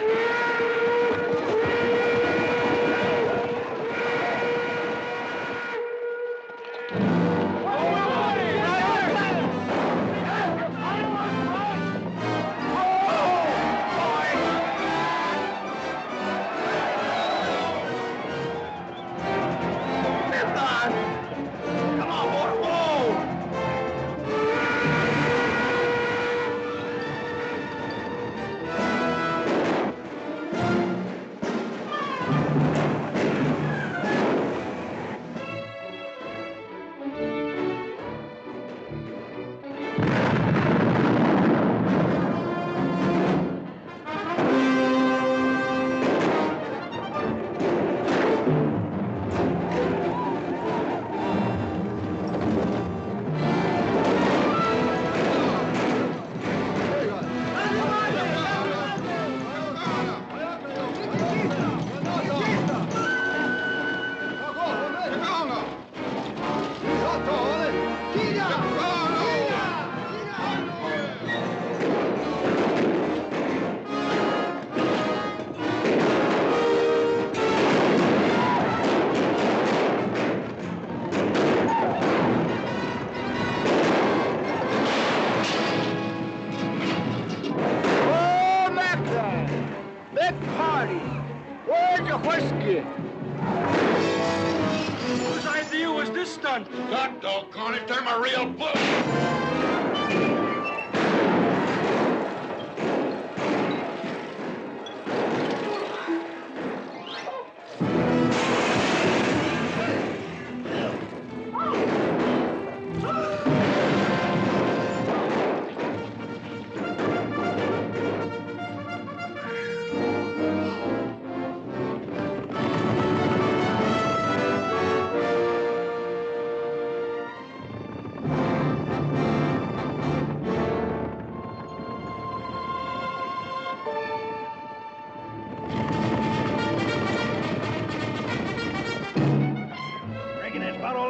Whose idea was this stunt? God doggone it, I'm a real bull.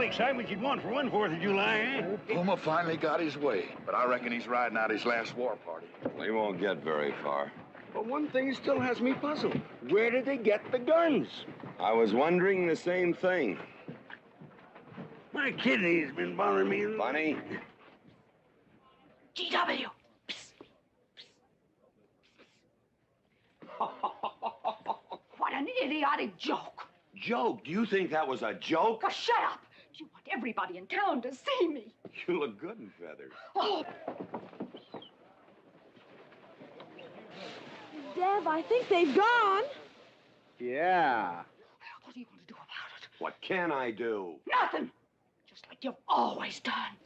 Excitement you'd want for one 4th of July, eh? Puma finally got his way, but I reckon he's riding out his last war party. He won't get very far. But one thing still has me puzzled. Where did they get the guns? I was wondering the same thing. My kidney's been bothering me. Bunny? GW. What an idiotic joke. Joke? Do you think that was a joke? Oh, shut up. You want everybody in town to see me. You look good in feathers. Oh. Dev, I think they've gone. Yeah. What are you going to do about it? What can I do? Nothing. Just like you've always done.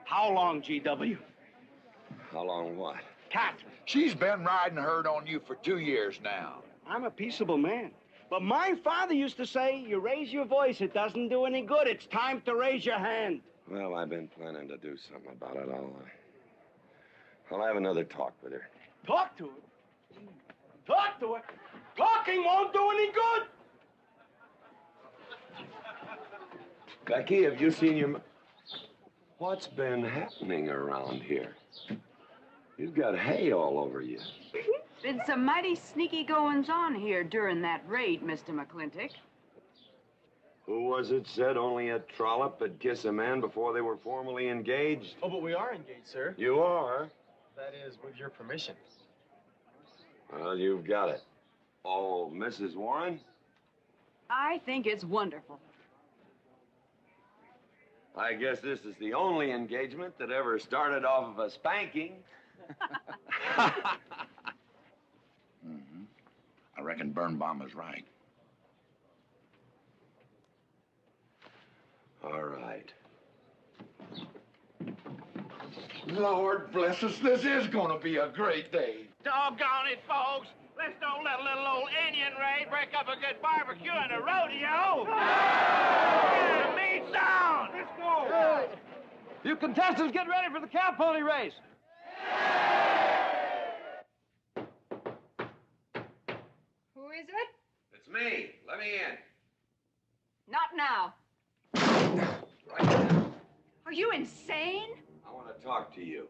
How long, GW? How long what? Catherine. She's been riding herd on you for 2 years now. I'm a peaceable man. But my father used to say, you raise your voice, it doesn't do any good. It's time to raise your hand. Well, I've been planning to do something about it. I'll have another talk with her. Talk to her? Talk to her? Talking won't do any good. Becky, have you seen your... What's been happening around here? You've got hay all over you. Been some mighty sneaky goings-on here during that raid, Mr. McLintock. Who was it said only a trollop would kiss a man before they were formally engaged? Oh, but we are engaged, sir. You are? That is, with your permission. Well, you've got it. Oh, Mrs. Warren? I think it's wonderful. I guess this is the only engagement that ever started off of a spanking. Mm-hmm. I reckon Birnbaum is right. All right. Lord bless us, this is gonna be a great day. Doggone it, folks. Let's don't let a little old Indian raid break up a good barbecue and a rodeo. The meat's on. Let's go. You contestants, get ready for the cow pony race. Who is it? It's me. Let me in. Not now. Right now. Are you insane? I want to talk to you.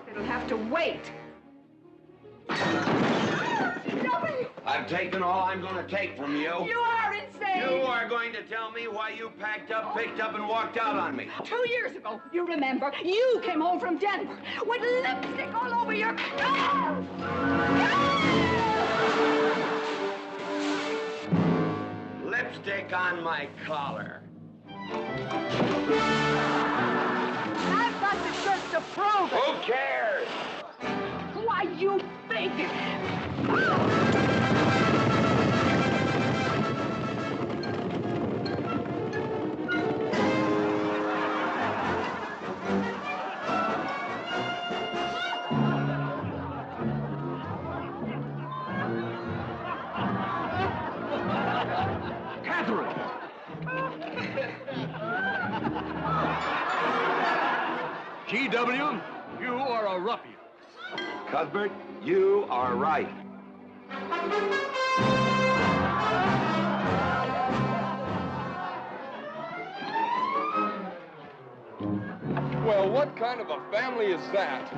It'll have to wait. I've taken all I'm going to take from you. You are insane! You are going to tell me why you packed up, picked up, and walked out on me. 2 years ago, you remember, you came home from Denver with lipstick all over your... Lipstick on my collar. I've got the shirts to prove it. Who cares? Why, you big... Catherine! G.W., you are a ruffian. Cuthbert, you are right. Well, what kind of a family is that?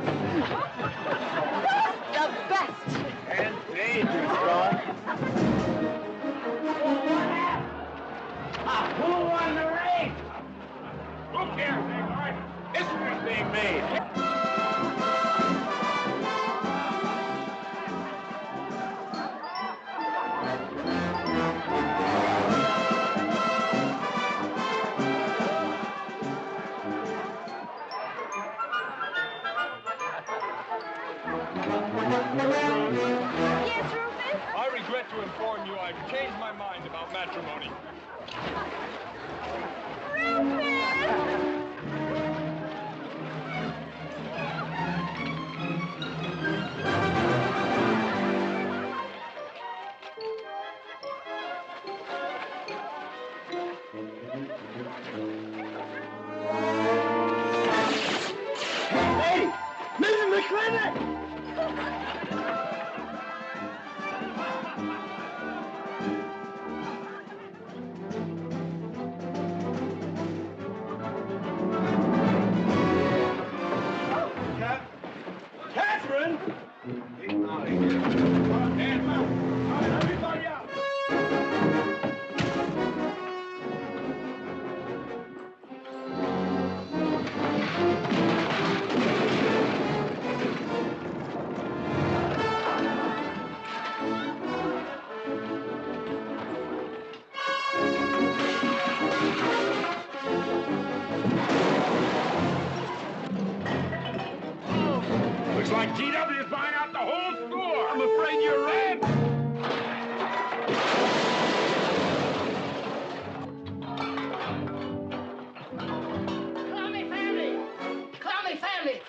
The best! And dangerous, son. Who won the race? Who cares, Ingrid? History's being made. Yes, Rufus? I regret to inform you I've changed my mind about matrimony. Hey, Mrs. McLintock! Catherine! Get out of here. Hands up. All right, everybody out. Looks like G.W. is buying out the whole store. I'm afraid you're right. Clowney family! Clowney family!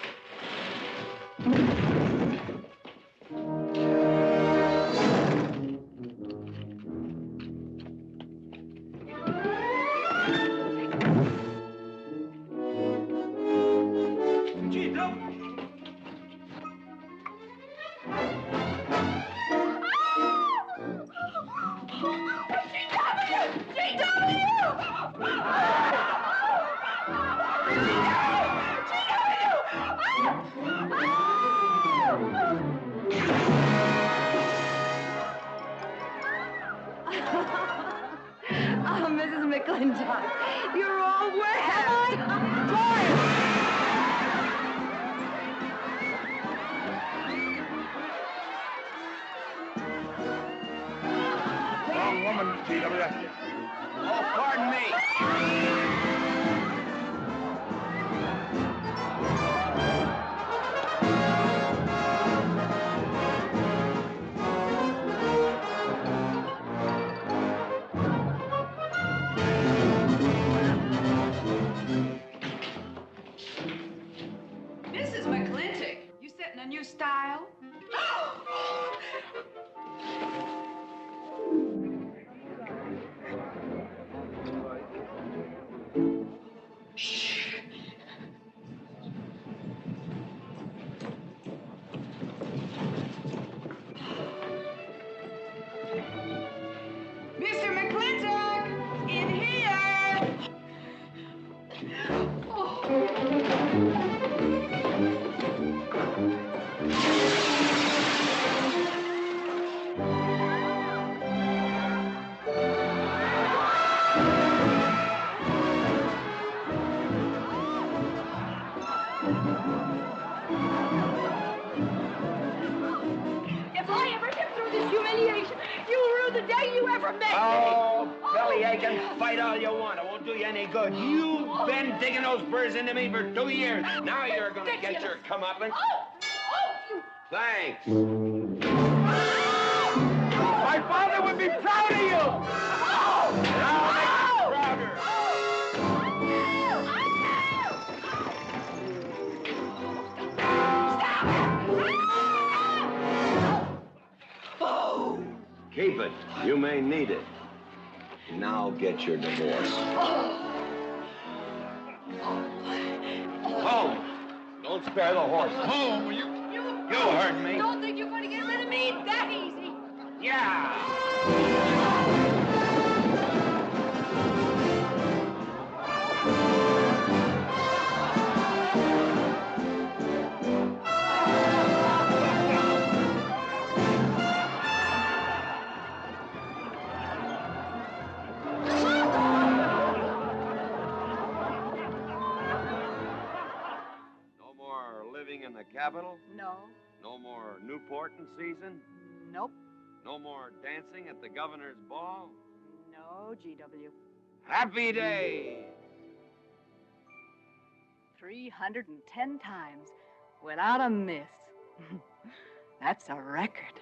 G.W. McLintock, you're all wet. Am Wrong woman, G.W. Oh, pardon me. Mrs. McLintock, you setting a new style? Shh. Mr. McLintock, in here. If I ever get through this humiliation, you'll rue the day you ever met me. Oh, belly aching, fight all you want. It won't do you any good. You've been digging those burrs into me for 2 years. Now you're gonna get your comeuppance. Thanks. My father would be proud of you! Now make him prouder. Keep it. You may need it. Now get your divorce. Home. Don't spare the horse. Home, You heard me. Don't think you're going to get rid of me that easy. Yeah. No more living in the capital? No. No more Newport in season? Nope. No more dancing at the governor's ball? No, GW. Happy days. 310 times without a miss. That's a record.